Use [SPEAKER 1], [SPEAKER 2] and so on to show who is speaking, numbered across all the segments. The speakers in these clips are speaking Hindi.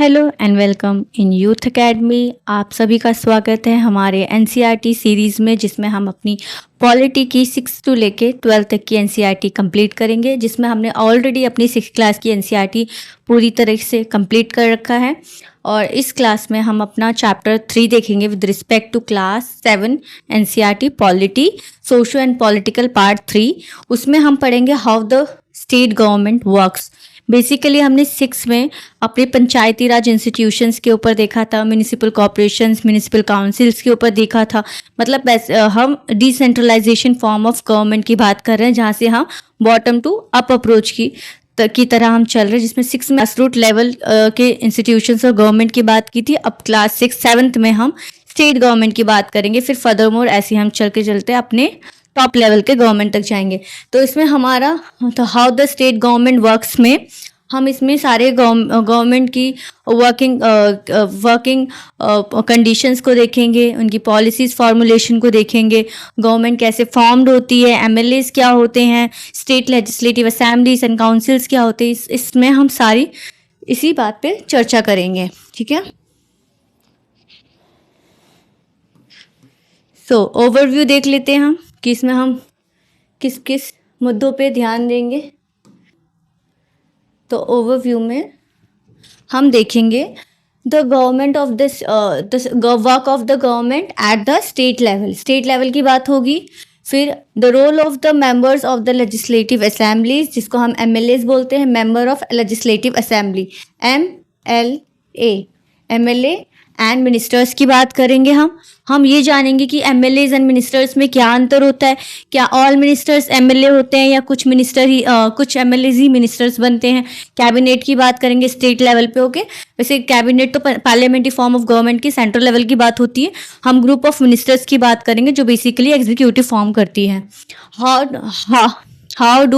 [SPEAKER 1] Hello and welcome in youth academy. आप सभी का स्वागत है हमारे एनसीईआरटी सीरीज़ में, जिसमें हम अपनी पॉलिटी की 6 to लेके 12 तक की एनसीईआरटी कंप्लीट करेंगे, जिसमें हमने ऑलरेडी अपनी 6th क्लास की एनसीईआरटी पूरी तरह से कंप्लीट कर रखा है। और इस क्लास में हम अपना चैप्टर 3 देखेंगे with respect to class 7 NCERT polity socio and political part 3। उसमें हम पढ़ेंगे how the state government works. Basically हमने 6 में अपने पंचायती राज इंस्टीट्यूशंस के ऊपर देखा था, म्यूनिसिपल कॉर्पोरेशंस, म्यूनिसिपल काउंसिल्स के ऊपर देखा था। मतलब हम डिसेंट्रलाइजेशन फॉर्म ऑफ गवर्नमेंट की बात कर रहे हैं, जहाँ से हम बॉटम टू अप अप्रोच की तरह हम चल रहे हैं, जिसमें 6 में ग्रास रूट लेवल के इंस्टीट्यूशंस और गवर्नमेंट की बात की थी। अब क्लास 7th में हम स्टेट गवर्नमेंट की बात करेंगे, फिर फर्दरमोर ऐसे हम चलते अपने टॉप लेवल के गवर्नमेंट तक जाएंगे। तो इसमें हमारा तो how the state government works में हम इसमें सारे गवर्नमेंट की वर्किंग कंडीशंस को देखेंगे, उनकी पॉलिसीज़ फॉर्मुलेशन को देखेंगे, गवर्नमेंट कैसे फॉर्म्ड होती है, एमएलएस क्या होते हैं, state legislative assemblies and councils क्या होते हैं। इसमें हम सारी इसी बात पे चर्चा करेंगे, ठीक है। सो ओवरव्यू देख लेते हैं हम कि इसमें हम किस किस मुद्दों पे ध्यान देंगे। तो ओवरव्यू में हम देखेंगे the government of this work of the government at the state level. State level की बात होगी। फिर the role of the members of the legislative assemblies, जिसको हम एमएलएस बोलते हैं, member of legislative assembly, MLA and ministers की बात करेंगे। हम ये जानेंगे कि एमएलएज एंड मिनिस्टर्स में क्या अंतर होता है। क्या ऑल मिनिस्टर्स एमएलए होते हैं या कुछ मिनिस्टर ही कुछ एमएलएज ही मिनिस्टर्स बनते हैं। कैबिनेट की बात करेंगे स्टेट लेवल पे। ओके, वैसे कैबिनेट तो पार्लियामेंट्री फॉर्म ऑफ गवर्नमेंट की सेंट्रल लेवल की बात होती है। हम ग्रुप ऑफ मिनिस्टर्स की बात करेंगे जो बेसिकली एग्जीक्यूटिव फॉर्म करती है। How do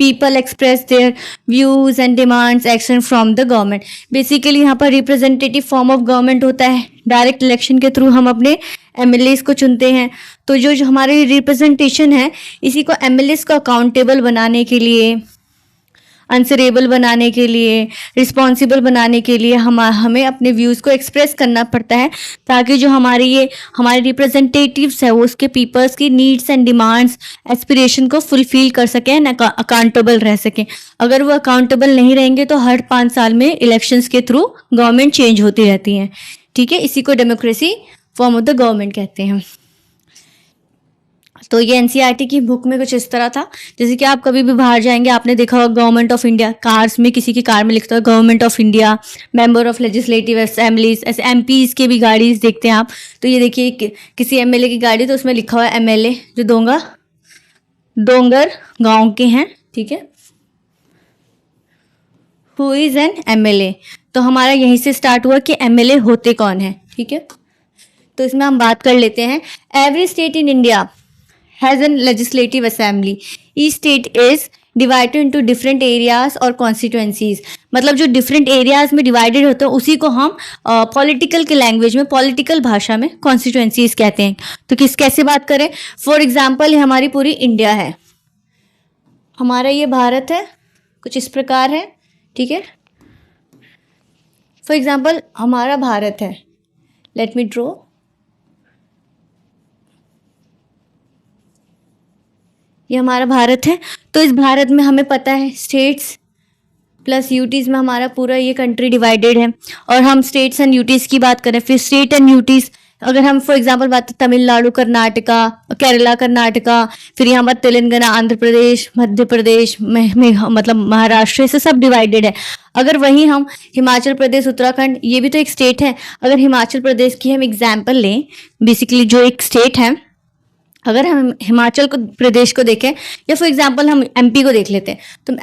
[SPEAKER 1] people express their views and demands action from the government? Basically यहाँ पर रिप्रेजेंटेटिव फॉर्म ऑफ गवर्नमेंट होता है। डायरेक्ट इलेक्शन के थ्रू हम अपने एमएलएस को चुनते हैं। तो जो हमारी रिप्रेजेंटेशन है, इसी को एमएलएस को अकाउंटेबल बनाने के लिए, आंसरेबल बनाने के लिए, रिस्पॉन्सिबल बनाने के लिए हमें अपने व्यूज़ को एक्सप्रेस करना पड़ता है, ताकि जो हमारे रिप्रेजेंटेटिव्स है वो उसके पीपल्स की नीड्स एंड डिमांड्स, एस्पिरेशन को फुलफिल कर सकें, अकाउंटेबल रह सकें। अगर वो अकाउंटेबल नहीं रहेंगे तो हर 5 साल में इलेक्शंस के थ्रू गवर्नमेंट चेंज होती रहती है, ठीक है। इसी को democracy form of the government कहते हैं। तो ये एनसीईआरटी की बुक में कुछ इस तरह था। जैसे कि आप कभी भी बाहर जाएंगे, आपने देखा होगा गवर्नमेंट ऑफ इंडिया, कार्स में किसी की कार में लिखता है government of India, member of legislative assemblies, ऐसे एमपीज के भी गाड़ीज देखते हैं आप। तो ये देखिए किसी एमएलए की गाड़ी, तो उसमें लिखा हुआ है एमएलए, जो डोंगर गांव के हैं, ठीक है। Who is an MLA. तो हमारा यहीं से स्टार्ट हुआ कि एमएलए होते कौन है, ठीक है। तो इसमें हम बात कर लेते हैं। Every state in India has a legislative assembly. Each state is divided into different areas और constituencies. मतलब जो different areas में divided होते हैं उसी को हम political के language में, political भाषा में constituencies कहते हैं। तो कैसे बात करें? For example, हमारी पूरी इंडिया है, हमारा ये भारत है, कुछ इस प्रकार है, ठीक है। For example, हमारा भारत है, let me draw। ये हमारा भारत है। तो इस भारत में हमें पता है स्टेट्स प्लस यूटीज़ में हमारा पूरा ये कंट्री डिवाइडेड है। और हम स्टेट्स एंड यूटीज़ की बात करें, फिर स्टेट एंड यूटीज़, अगर हम फॉर एग्जांपल बात करें तमिलनाडु, कर्नाटका, केरला, कर्नाटका, फिर यहाँ पर तेलंगाना, आंध्र प्रदेश, मध्य प्रदेश मतलब महाराष्ट्र, से सब डिवाइडेड है। अगर वहीं हम हिमाचल प्रदेश, उत्तराखंड, ये भी तो एक स्टेट है। अगर हिमाचल प्रदेश की हम एग्जाम्पल लें, बेसिकली जो एक स्टेट है, अगर हम हिमाचल प्रदेश को देखें या फॉर एग्जांपल हम एमपी को देख लेते हैं, तो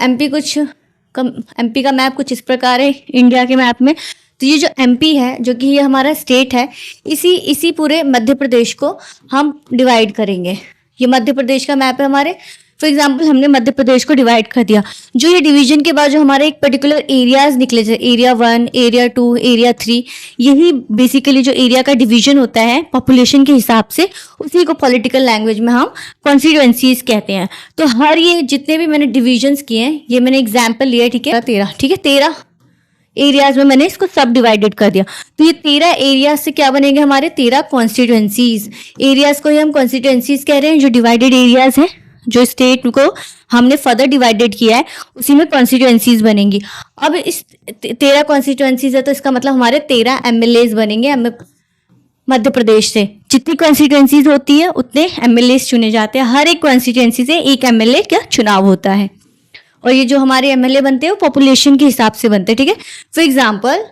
[SPEAKER 1] एमपी का मैप कुछ इस प्रकार है इंडिया के मैप में। तो ये जो एमपी है, जो कि ये हमारा स्टेट है, इसी पूरे मध्य प्रदेश को हम डिवाइड करेंगे। ये मध्य प्रदेश का मैप है हमारे। फॉर एग्जाम्पल हमने मध्य प्रदेश को डिवाइड कर दिया। जो ये डिवीजन के बाद जो हमारे एक पर्टिकुलर एरियाज निकले, जैसे एरिया 1, एरिया 2, एरिया 3, यही बेसिकली जो एरिया का डिवीजन होता है पॉपुलेशन के हिसाब से, उसी को पॉलिटिकल लैंग्वेज में हम कॉन्स्टिट्यूएंसीज कहते हैं। तो हर ये जितने भी मैंने डिविजन्स किए हैं, ये मैंने एग्जाम्पल लिया है, ठीक है, 13, ठीक है, 13 एरियाज में मैंने इसको सब डिवाइडेड कर दिया। तो ये 13 एरिया से क्या बनेंगे हमारे 13 कॉन्स्टिट्यूएंसीज। एरियाज को ही हम कॉन्स्टिट्यूएंसीज कह रहे हैं, जो डिवाइडेड एरियाज हैं, जो स्टेट को हमने फर्दर डिवाइडेड किया है उसी में कॉन्स्टिट्यूएंसीज बनेंगी। अब इस 13 कॉन्स्टिट्यूएंसीज है तो इसका मतलब हमारे 13 एमएलएज बनेंगे मध्य प्रदेश से। जितनी कॉन्स्टिट्यूएंसीज होती है उतने एमएलएज चुने जाते हैं, हर एक कॉन्स्टिट्यूएंसी से एक एमएलए का चुनाव होता है। और ये जो हमारे एमएलए बनते हैं वो पॉपुलेशन के हिसाब से बनते हैं, ठीक है। For example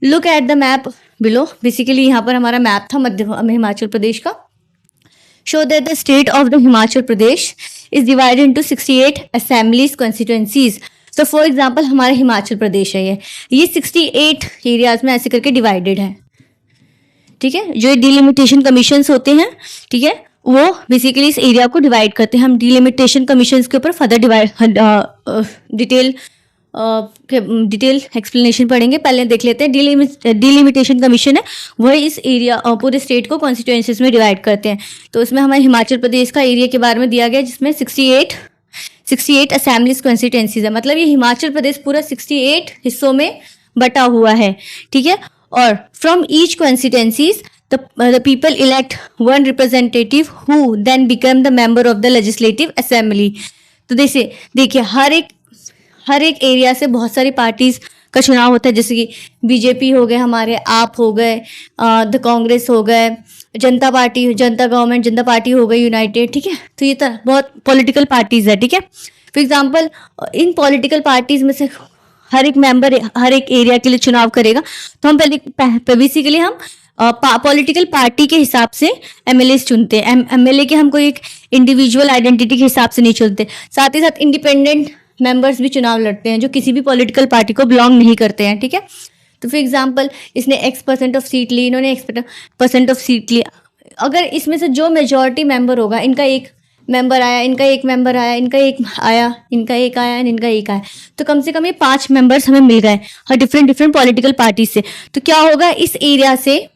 [SPEAKER 1] look at the map below. Basically यहाँ पर हमारा मैप था हिमाचल प्रदेश का। Show that the state of the Himachal Pradesh is divided into 68 assemblies constituencies. तो फॉर एग्जाम्पल हमारा हिमाचल प्रदेश है, ये 68 एरियाज में ऐसे करके डिवाइडेड है, ठीक है। जो डिलिमिटेशन कमीशंस होते हैं, ठीक है, वो बेसिकली इस एरिया को डिवाइड करते हैं। हम डिलिमिटेशन कमीशंस के ऊपर फर्दर डिटेल एक्सप्लेनेशन पढ़ेंगे। पहले देख लेते हैं डिलिमिटेशन कमीशन है वही इस एरिया पूरे स्टेट को कॉन्स्टिट्यूएंसीज में डिवाइड करते हैं। तो उसमें हमारे हिमाचल प्रदेश का एरिया के बारे में दिया गया जिसमें 68 असेंबलीज कॉन्स्टिट्यूएंसीज है। मतलब ये हिमाचल प्रदेश पूरा 68 हिस्सों में बटा हुआ है, ठीक है। और from each constituencies the people elect one representative who then become the member of the legislative assembly। तो देखिए हर एक एरिया से बहुत सारी पार्टीज का चुनाव होता है, जैसे कि बीजेपी हो गए हमारे, आप हो गए, द कांग्रेस हो गए, जनता पार्टी हो गई यूनाइटेड, ठीक है। तो ये बहुत पॉलिटिकल पार्टीज है, ठीक है। For example in political parties में से हर एक मेंबर हर एक एरिया के लिए चुनाव करेगा। तो हम बेसिकली हम पॉलिटिकल पार्टी के हिसाब से एमएलए चुनते हैं। एमएलए के हम कोई एक इंडिविजुअल आइडेंटिटी के हिसाब से नहीं चुनते। साथ ही साथ इंडिपेंडेंट मेंबर्स भी चुनाव लड़ते हैं जो किसी भी पॉलिटिकल पार्टी को बिलोंग नहीं करते हैं, ठीक है। तो फॉर एग्जांपल इसने X% ऑफ सीट ली, इन्होंने X% ऑफ सीट ली। अगर इसमें से जो मेजॉरिटी मेंबर होगा, इनका एक मेंबर आया, इनका एक मेंबर आया, इनका एक आया, इनका एक आया, इनका एक आया, तो कम से कम ये 5 मेंबर्स हमें मिल गए हर डिफरेंट पॉलिटिकल पार्टी से। तो क्या होगा इस एरिया से,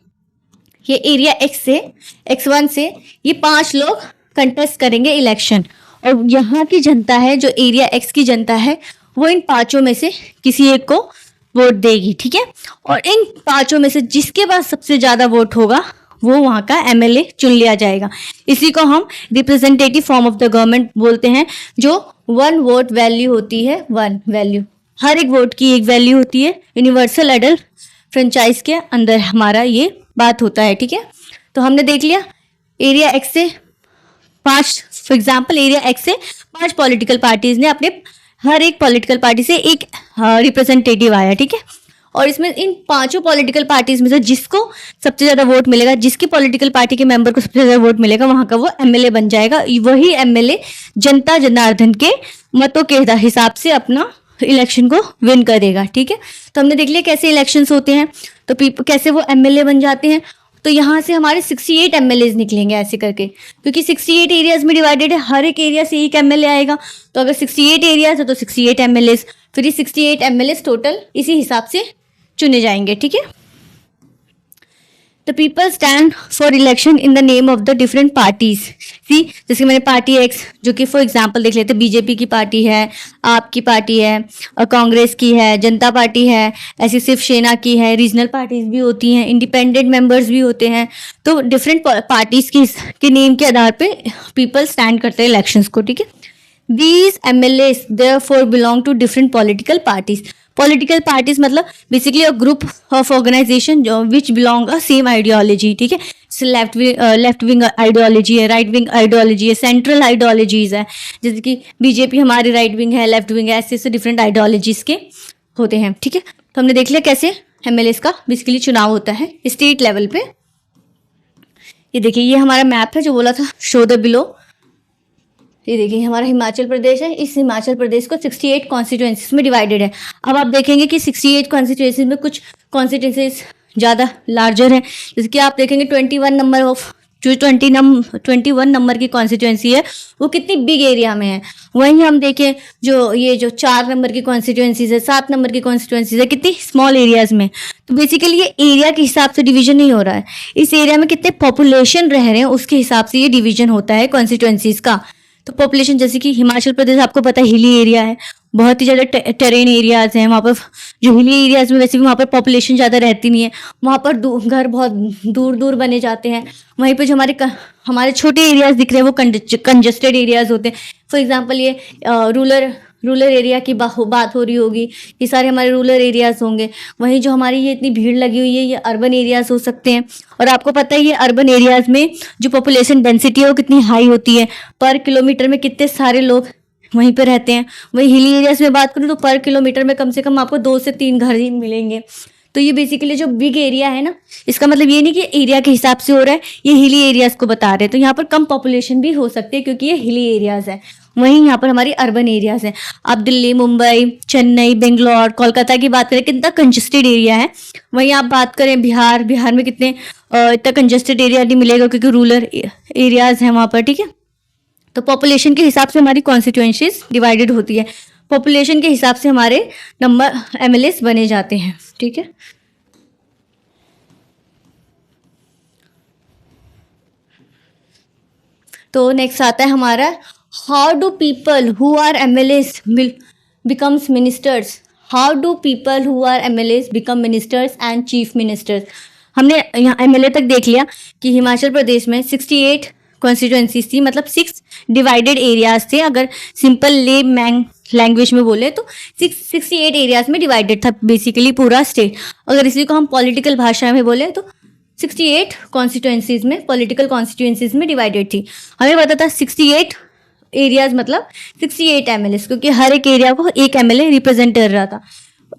[SPEAKER 1] ये एरिया X1 से ये 5 लोग कंटेस्ट करेंगे इलेक्शन। और यहाँ की जनता है, जो एरिया X की जनता है, वो इन 5 में से किसी एक को वोट देगी, ठीक है। और इन 5 में से जिसके पास सबसे ज्यादा वोट होगा वो वहाँ का एमएलए चुन लिया जाएगा। इसी को हम representative form of the government बोलते हैं, जो 1 वोट वैल्यू होती है। 1 वैल्यू, हर एक वोट की एक वैल्यू होती है। यूनिवर्सल एडल्ट फ्रेंचाइज के अंदर हमारा ये बात होता है, ठीक है। तो हमने देख लिया एरिया X से 5, फॉर एग्जाम्पल एरिया X से 5 पॉलिटिकल पार्टीज ने अपने हर एक पॉलिटिकल पार्टी से एक रिप्रेजेंटेटिव आया, ठीक है। और इसमें इन 5 पॉलिटिकल पार्टीज में से जिसको सबसे ज्यादा वोट मिलेगा, जिसकी पॉलिटिकल पार्टी के मेंबर को सबसे ज्यादा वोट मिलेगा, वहां का वो एमएलए बन जाएगा। वही एमएलए जनता जनार्दन के मतों के हिसाब से अपना इलेक्शन को विन करेगा, ठीक है। तो हमने देख लिया कैसे इलेक्शंस होते हैं, तो कैसे वो एमएलए बन जाते हैं। तो यहाँ से हमारे 68 एमएलए निकलेंगे ऐसे करके, क्योंकि 68 एरियाज में डिवाइडेड है, हर एक एरिया से एक एमएलए आएगा। तो अगर 68 एरियाज है तो 68 एमएलए, फिर ये 68 एमएलए टोटल इसी हिसाब से चुने जाएंगे, ठीक है। The people stand for election in the name of the different parties। सी जैसे मैंने पार्टी X, जो कि फॉर एग्जांपल देख लेते हैं, बीजेपी की पार्टी है, आपकी पार्टी है, और कांग्रेस की है, जनता पार्टी है, ऐसी शिवसेना की है, रीजनल पार्टीज भी होती हैं, इंडिपेंडेंट मेंबर्स भी होते हैं। तो डिफरेंट पार्टीज के नेम के आधार पे पीपल स्टैंड करते हैं इलेक्शंस को, ठीक है। These MLAs therefore belong to different political parties। Political parties मतलब basically a group of organisation जो which belong a same ideology, ठीक है। लेफ्ट विंग आइडियोलॉजी है, राइट विंग आइडियोलॉजी है, सेंट्रल आइडियोलॉजीज है, जैसे कि बीजेपी हमारी राइट विंग है, लेफ्ट विंग है, ऐसे डिफरेंट आइडियोलॉजीज के होते हैं, ठीक है। तो हमने देख लिया कैसे एमएलए का बेसिकली चुनाव होता है स्टेट लेवल पे। ये देखिए ये हमारा मैप है जो बोला था शो द बिलो। ये देखिए हमारा हिमाचल प्रदेश है, इस हिमाचल प्रदेश को 68 कॉन्स्टिट्यूएंसीज में डिवाइडेड है। अब आप देखेंगे कि 68 कॉन्स्टिट्यूएंसीज में कुछ कॉन्स्टिट्यूएंसीज ज़्यादा लार्जर है, जैसे कि आप देखेंगे 21 नंबर ऑफ जो 21 नंबर की कॉन्स्टिट्यूएंसी है वो कितनी बिग एरिया में है। वहीं हम देखें जो 4 नंबर की कॉन्स्टिट्यूएंसीज है, 7 नंबर की कॉन्स्टिट्यूएंसीज है, कितनी स्मॉल एरियाज में। तो बेसिकली ये एरिया के हिसाब से डिवीजन नहीं हो रहा है, इस एरिया में कितने पॉपुलेशन रह रहे हैं उसके हिसाब से ये डिवीजन होता है कॉन्स्टिट्यूएंसीज का। तो पॉपुलेशन जैसे कि हिमाचल प्रदेश आपको पता है हिली एरिया है, बहुत ही ज़्यादा टेरेन एरियाज़ हैं वहाँ पर। जो हिली एरियाज़ में वैसे भी वहाँ पर पॉपुलेशन ज़्यादा रहती नहीं है, वहाँ पर घर बहुत दूर दूर बने जाते हैं। वहीं पर जो हमारे छोटे एरियाज़ दिख रहे हैं वो कंजस्टेड एरियाज़ होते हैं। फॉर एग्जांपल ये रूरल एरिया की बात हो रही होगी, ये सारे हमारे रूरल एरियाज़ होंगे। वहीं जो हमारी ये इतनी भीड़ लगी हुई है ये अर्बन एरियाज़ हो सकते हैं। और आपको पता है ये अर्बन एरियाज़ में जो पॉपुलेशन डेंसिटी है वो कितनी हाई होती है, पर किलोमीटर में कितने सारे लोग वहीं पे रहते हैं। वहीं हिली एरियाज़ में बात करूँ तो पर किलोमीटर में कम से कम आपको 2 से 3 घर ही मिलेंगे। तो ये बेसिकली जो बिग एरिया है ना, इसका मतलब ये नहीं कि एरिया के हिसाब से हो रहा है, ये हिली एरियाज़ को बता रहे हैं। तो यहाँ पर कम पॉपुलेशन भी हो सकती है क्योंकि ये हिली एरियाज़ है। वहीं यहाँ पर हमारी अर्बन एरियाज़ हैं। आप दिल्ली, मुंबई, चेन्नई, बेंगलोर, कोलकाता की बात करें कितना कंजस्टेड एरिया है। वहीं आप बात करें बिहार में कितने इतना कंजस्टेड एरिया नहीं मिलेगा क्योंकि रूरल एरियाज़ हैं वहाँ पर, ठीक है। तो पॉपुलेशन के हिसाब से हमारी कॉन्स्टिट्यूएंसीज डिवाइडेड होती है, पॉपुलेशन के हिसाब से हमारे नंबर एमएलएस बने जाते हैं, ठीक है। तो नेक्स्ट आता है हमारा how do people who are MLAs becomes ministers. How do people who are MLAs become ministers and chief ministers. हमने यहाँ एमएलए तक देख लिया कि हिमाचल प्रदेश में 68 कॉन्स्टिट्यूएंसीज थी, मतलब 6 डिवाइडेड एरियाज थे। अगर सिंपल ले लैंग्वेज में बोले तो 68 एरियाज में डिवाइडेड था बेसिकली पूरा स्टेट। अगर इसी को हम पॉलिटिकल भाषा में बोले तो 68 कॉन्स्टिट्यूएंसीज में, पॉलिटिकल कॉन्स्टिट्यूएंसीज में डिवाइडेड थी। हमें पता था 68 एरियाज मतलब 68 एमएलए, क्योंकि हर एक एरिया को एक एमएलए रिप्रेजेंट कर रहा था।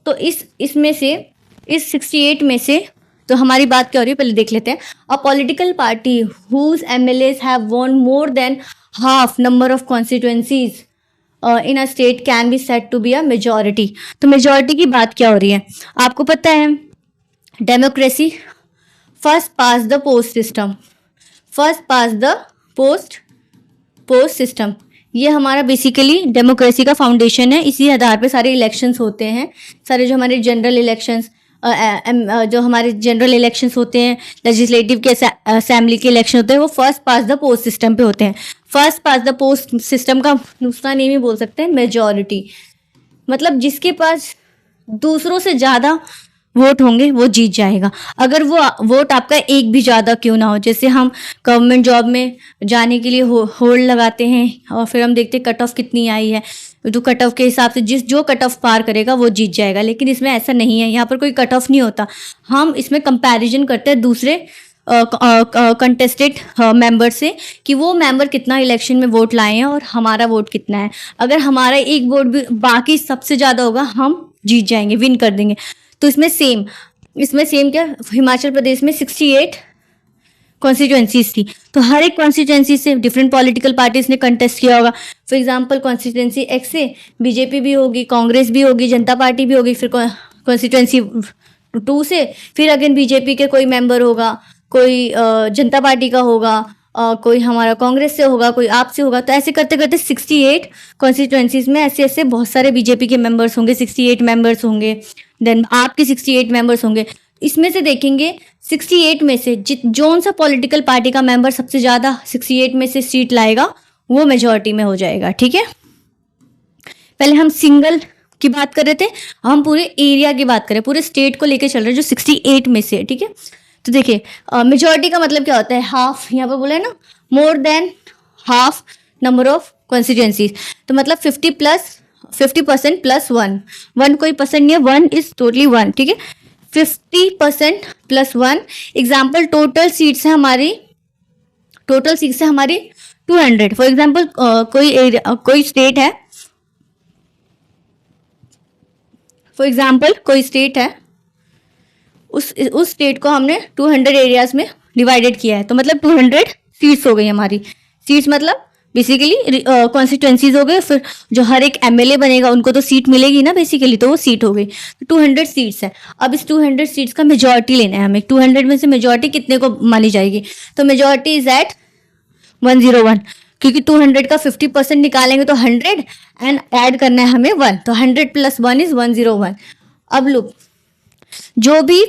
[SPEAKER 1] तो इसमें से इस 68 में से तो हमारी बात क्या हो रही है पहले देख लेते हैं। A political party whose MLAs have won more than half number of constituencies in a state can be said to be a majority. तो मेजॉरिटी की बात क्या हो रही है आपको पता है, democracy, first past the post system, first past the post system, ये हमारा बेसिकली डेमोक्रेसी का फाउंडेशन है। इसी आधार पे सारे इलेक्शंस होते हैं, सारे जो हमारे जनरल इलेक्शंस होते हैं, लेजिस्लेटिव के असेंबली के इलेक्शन होते हैं, वो first past the post system पे होते हैं। First past the post system का दूसरा नेम ही बोल सकते हैं मेजॉरिटी, मतलब जिसके पास दूसरों से ज़्यादा वोट होंगे वो जीत जाएगा। अगर वो वोट आपका एक भी ज़्यादा क्यों ना हो, जैसे हम गवर्नमेंट जॉब में जाने के लिए होल्ड लगाते हैं और फिर हम देखते हैं कट ऑफ कितनी आई है, तो कट ऑफ के हिसाब से जो कट ऑफ पार करेगा वो जीत जाएगा। लेकिन इसमें ऐसा नहीं है, यहाँ पर कोई कट ऑफ नहीं होता। हम इसमें कंपैरिजन करते हैं दूसरे कंटेस्टेड मेंबर से कि वो मेंबर कितना इलेक्शन में वोट लाए हैं और हमारा वोट कितना है। अगर हमारा एक वोट भी बाकी सबसे ज़्यादा होगा हम जीत जाएंगे, विन कर देंगे। तो इसमें सेम क्या, हिमाचल प्रदेश में 68 कॉन्स्टिट्यूएंसीज थी, तो हर एक कॉन्स्टिट्यूएंसी से डिफरेंट पॉलिटिकल पार्टीज ने कंटेस्ट किया होगा। फॉर एग्जांपल कॉन्स्टिट्यूएंसी एक्स से बीजेपी भी होगी, कांग्रेस भी होगी, जनता पार्टी भी होगी। फिर कॉन्स्टिट्यूएंसी 2 से फिर अगेन बीजेपी के कोई मेंबर होगा, कोई जनता पार्टी का होगा, कोई हमारा कांग्रेस से होगा, कोई आप से होगा। तो ऐसे करते करते 68 कॉन्स्टिट्यूएंसीज में ऐसे बहुत सारे बीजेपी के मेंबर्स होंगे, 68 मेंबर्स होंगे, देन आपके 68 मेंबर्स होंगे। इसमें से देखेंगे 68 में से जोन सा पॉलिटिकल पार्टी का मेंबर सबसे ज़्यादा 68 में से सीट लाएगा वो मेजॉरिटी में हो जाएगा, ठीक है। पहले हम सिंगल की बात कर रहे थे, हम पूरे एरिया की बात करें, पूरे स्टेट को लेके चल रहे हैं जो 68 में से है, ठीक है। तो देखिए मेजॉरिटी का मतलब क्या होता है, हाफ, यहाँ पर बोला है ना, मोर than half number of constituencies. तो मतलब 50% प्लस 1 कोई परसेंट नहीं है, 1 इज टोटली 1, ठीक है। 50% प्लस 1 एग्जाम्पल टोटल सीट्स है हमारी 200। फॉर एग्जाम्पल कोई स्टेट है, उस स्टेट को हमने 200 एरियाज में डिवाइडेड किया है, तो मतलब 200 सीट्स हो गई हमारी। सीट्स मतलब बेसिकली कॉन्स्टिट्यूएंसीज हो गए। फिर जो हर एक एमएलए बनेगा उनको तो सीट मिलेगी ना बेसिकली, तो वो सीट हो गई। तो 200 सीट्स है। अब इस 200 सीट्स का मेजॉरिटी लेना है हमें। 200 में से मेजॉरिटी कितने को मानी जाएगी, तो मेजॉरिटी इज एट 101, क्योंकि 200 का 50% निकालेंगे तो 100 एंड ऐड करना है हमें 1, तो 100 प्लस 1 इज 101। अब लुक, जो भी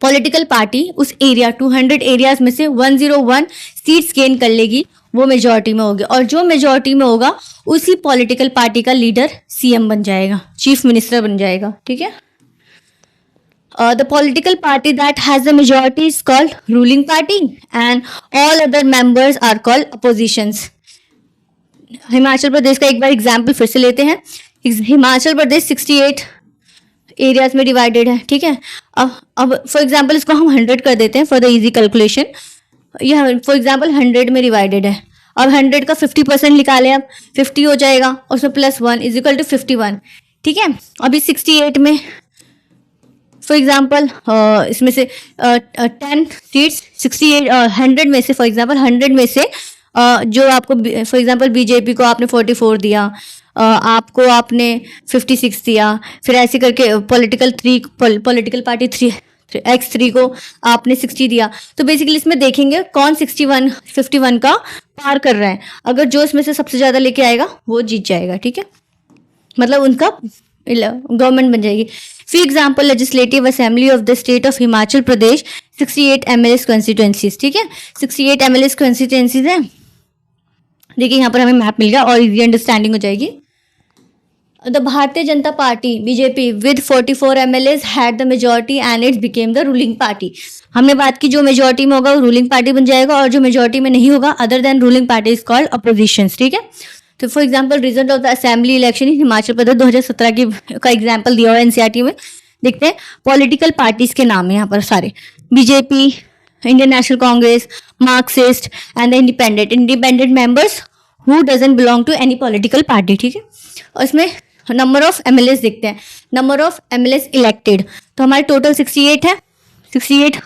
[SPEAKER 1] पॉलिटिकल पार्टी उस एरिया 200 एरियाज में से 101 सीट्स गेन कर लेगी, वो मेजॉरिटी में होगी, और जो मेजॉरिटी में होगा उसी पॉलिटिकल पार्टी का लीडर सीएम बन जाएगा, चीफ मिनिस्टर बन जाएगा, ठीक है। The political party that has the majority is called ruling party and all other members are called oppositions. Himachal Pradesh का एक बार एग्जाम्पल फिर से लेते हैं। हिमाचल प्रदेश 68 एरियाज में डिवाइडेड है, ठीक है। अब फॉर एग्जाम्पल इसको हम 100 कर देते हैं फॉर द इजी कैलकुलेशन। यह फॉर एग्जाम्पल 100 में डिवाइडेड है। अब 100 का 50% निकाले, अब 50 हो जाएगा और उसमें +1 इज इक्वल टू 51, ठीक है। अभी 68 में फॉर एग्जाम्पल इसमें से 10 सीट्स 68 100 में से, फॉर एग्जाम्पल 100 में से जो आपको फॉर एग्जाम्पल बीजेपी को आपने 44 दिया, आपको आपने 56 दिया, फिर ऐसे करके पॉलिटिकल पार्टी X3 को आपने 60 दिया। तो बेसिकली इसमें देखेंगे कौन 51 का पार कर रहा है। अगर जो इसमें से सबसे ज़्यादा लेके आएगा वो जीत जाएगा, ठीक है, मतलब उनका गवर्नमेंट बन जाएगी। For example legislative assembly of the state of Himachal Pradesh 68 MLA constituencies, ठीक है, 68 MLA कॉन्स्टिट्यूएंसीज है। देखिए यहाँ पर हमें मैप मिल गया और इजी अंडरस्टैंडिंग हो जाएगी। The Bharatiya Janata party BJP with 44 MLAs had the majority and it's became the ruling party. हमने बात की जो मेजॉरिटी में होगा वो रूलिंग पार्टी बन जाएगा, और जो मेजॉरिटी में नहीं होगा other than ruling party is called opposition, ठीक है। तो for example result of the assembly election in Himachal Pradesh 2017 का एग्जाम्पल दिया हुआ है एनसीईआरटी में। देखते हैं पॉलिटिकल पार्टीज के नाम है यहाँ पर सारे, BJP, Indian National Congress, Marxist and the independent members who doesn't belong to any political party, ठीक है। और इसमें नंबर ऑफ MLAs देखते हैं, नंबर ऑफ MLAs इलेक्टेड। तो हमारे टोटल 68 है, 68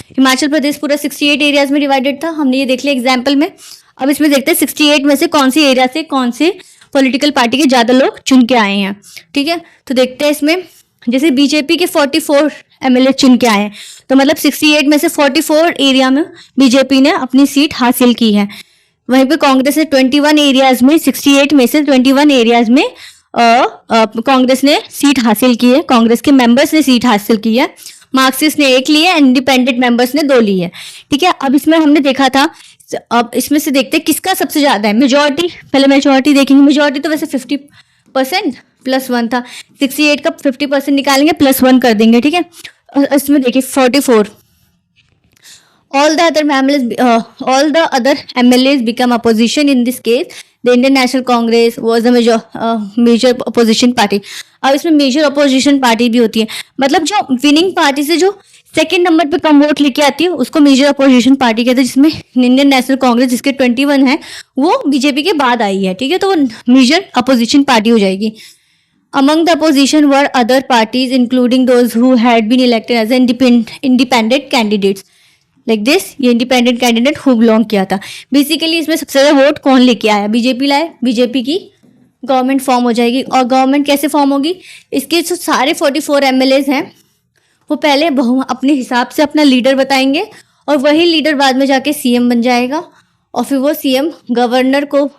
[SPEAKER 1] हिमाचल प्रदेश पूरा 68 एरियाज में डिवाइडेड था, हमने ये देख लिया एग्जाम्पल में। अब इसमें देखते हैं 68 में से कौन सी एरिया से कौन से पॉलिटिकल पार्टी के ज़्यादा लोग चुन के आए हैं, ठीक है। तो देखते हैं इसमें जैसे बीजेपी के 44 MLA चुन के आए हैं, तो मतलब 68 में से 44 एरिया में बीजेपी ने अपनी सीट हासिल की है। वहीं पे कांग्रेस ने 21 एरियाज में 68 में से 21 एरियाज में कांग्रेस ने सीट हासिल की है, कांग्रेस के मेंबर्स ने सीट हासिल की है। मार्क्सिस्ट ने 1 ली है, इंडिपेंडेंट मेंबर्स ने 2 ली है, ठीक है। अब इसमें हमने देखा था, अब इसमें से देखते हैं किसका सबसे ज्यादा है। मेजॉरिटी, पहले मेजॉरिटी देखेंगे। मेजॉरिटी तो वैसे 50% +1 था, 68 का 50% निकालेंगे +1 कर देंगे, ठीक है। इसमें देखिए 44 all the other MLAs become opposition in this case. The Indian National Congress was the major opposition party. अब इसमें मेजर अपोजिशन पार्टी भी होती है, मतलब जो विनिंग पार्टी से जो सेकंड नंबर पे कम वोट लेके आती है उसको मेजर अपोजिशन पार्टी कहते हैं, जिसमें इंडियन नेशनल कांग्रेस जिसके 21 है वो बीजेपी के बाद आई है, ठीक है, तो वो मेजर अपोजिशन पार्टी हो जाएगी। Among the opposition were other parties including those who had been elected as independent candidates. Like this, ये इंडिपेंडेंट कैंडिडेट हु बिलोंग किया था। बेसिकली इसमें सबसे ज़्यादा वोट कौन लेके आया, बीजेपी लाए, बीजेपी की गवर्नमेंट फॉर्म हो जाएगी। और गवर्नमेंट कैसे फॉर्म होगी, इसके जो सारे 44 MLAs हैं वो पहले अपने हिसाब से अपना लीडर बताएंगे और वही लीडर बाद में जाके CM बन जाएगा, और फिर वो CM गवर्नर को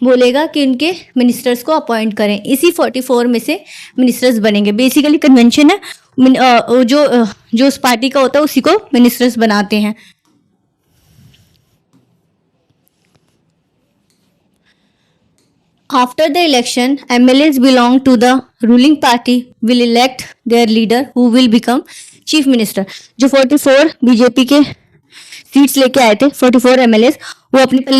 [SPEAKER 1] बोलेगा कि उनके मिनिस्टर्स को अपॉइंट करें। इसी 44 में से मिनिस्टर्स बनेंगे। बेसिकली कन्वेंशन है, जो उस पार्टी का होता है उसी को मिनिस्टर्स बनाते हैं। After the election, MLAs belong to the ruling party will elect their leader who will become chief minister. जो 44 बीजेपी के सीट्स लेके आए थे 44 MLAs, वो अपने पहले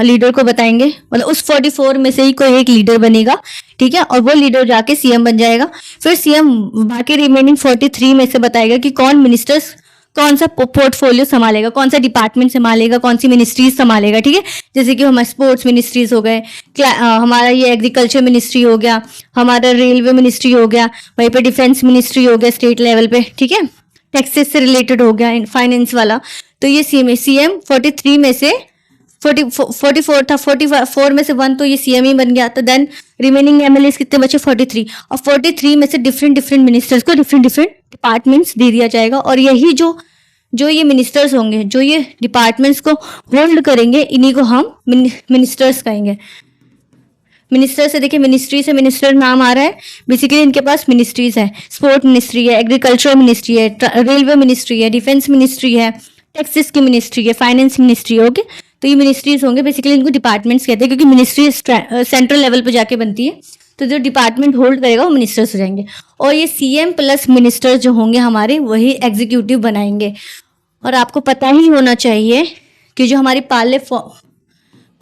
[SPEAKER 1] लीडर को बताएंगे, मतलब उस 44 में से ही कोई एक लीडर बनेगा, ठीक है, और वो लीडर जाके CM बन जाएगा। फिर CM बाकी रिमेनिंग 43 में से बताएगा कि कौन मिनिस्टर्स कौन सा पोर्टफोलियो संभालेगा, कौन सा डिपार्टमेंट संभालेगा, कौन सी मिनिस्ट्रीज संभालेगा, ठीक है। जैसे कि हमारे स्पोर्ट्स मिनिस्ट्रीज हो गए, हमारा ये एग्रीकल्चर मिनिस्ट्री हो गया, हमारा रेलवे मिनिस्ट्री हो गया, वहीं पे डिफेंस मिनिस्ट्री हो गया स्टेट लेवल पे, ठीक है, टैक्सेस से रिलेटेड हो गया, फाइनेंस वाला। तो ये CM 43 में से 44 था, 44 में से 1 तो ये CM ही बन गया। तो देन रिमेनिंग MLAs कितने बचे 43, और 43 में से डिफरेंट मिनिस्टर्स को डिफरेंट डिपार्टमेंट्स दे दिया जाएगा। और यही जो ये मिनिस्टर्स होंगे, जो ये डिपार्टमेंट्स को होल्ड करेंगे, इन्हीं को हम मिनिस्टर्स कहेंगे। मिनिस्टर से देखिए, मिनिस्ट्री से मिनिस्टर नाम आ रहा है, बेसिकली इनके पास मिनिस्ट्रीज है, स्पोर्ट मिनिस्ट्री है, एग्रीकल्चर मिनिस्ट्री है, रेलवे मिनिस्ट्री है, डिफेंस मिनिस्ट्री है, टैक्सेस की मिनिस्ट्री है, फाइनेंस मिनिस्ट्री, ओके। तो ये मिनिस्ट्रीज होंगे, बेसिकली इनको डिपार्टमेंट्स कहते हैं, क्योंकि मिनिस्ट्री सेंट्रल लेवल पर जाके बनती है, तो जो डिपार्टमेंट होल्ड करेगा वो मिनिस्टर्स हो जाएंगे। और ये सीएम प्लस मिनिस्टर जो होंगे हमारे, वही एग्जीक्यूटिव बनाएंगे। और आपको पता ही होना चाहिए कि जो हमारी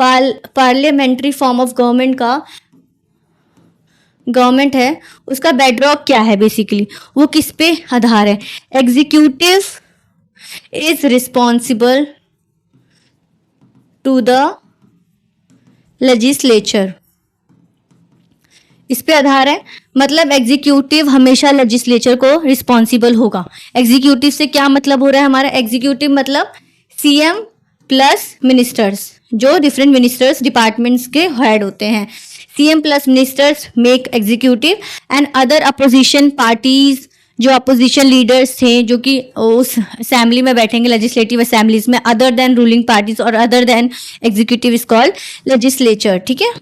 [SPEAKER 1] पार्लियामेंट्री फॉर्म ऑफ गवर्नमेंट है, उसका बेडरॉक क्या है, बेसिकली वो किस पे आधार है। Executive is responsible to the legislature, इस पे आधार है। मतलब एग्जीक्यूटिव हमेशा लेजिस्लेचर को रिस्पॉन्सिबल होगा। एग्जीक्यूटिव से क्या मतलब हो रहा है हमारा, एग्जीक्यूटिव मतलब सीएम प्लस मिनिस्टर्स, जो डिफरेंट मिनिस्टर्स डिपार्टमेंट्स के हेड होते हैं। CM plus ministers make executive and other opposition parties, जो अपोजिशन लीडर्स थे जो कि उस असेंबली में बैठेंगे, लेजिस्लेटिव असेंबलीज में, अदर देन रूलिंग पार्टीज और other than executive is called legislature. ठीक है,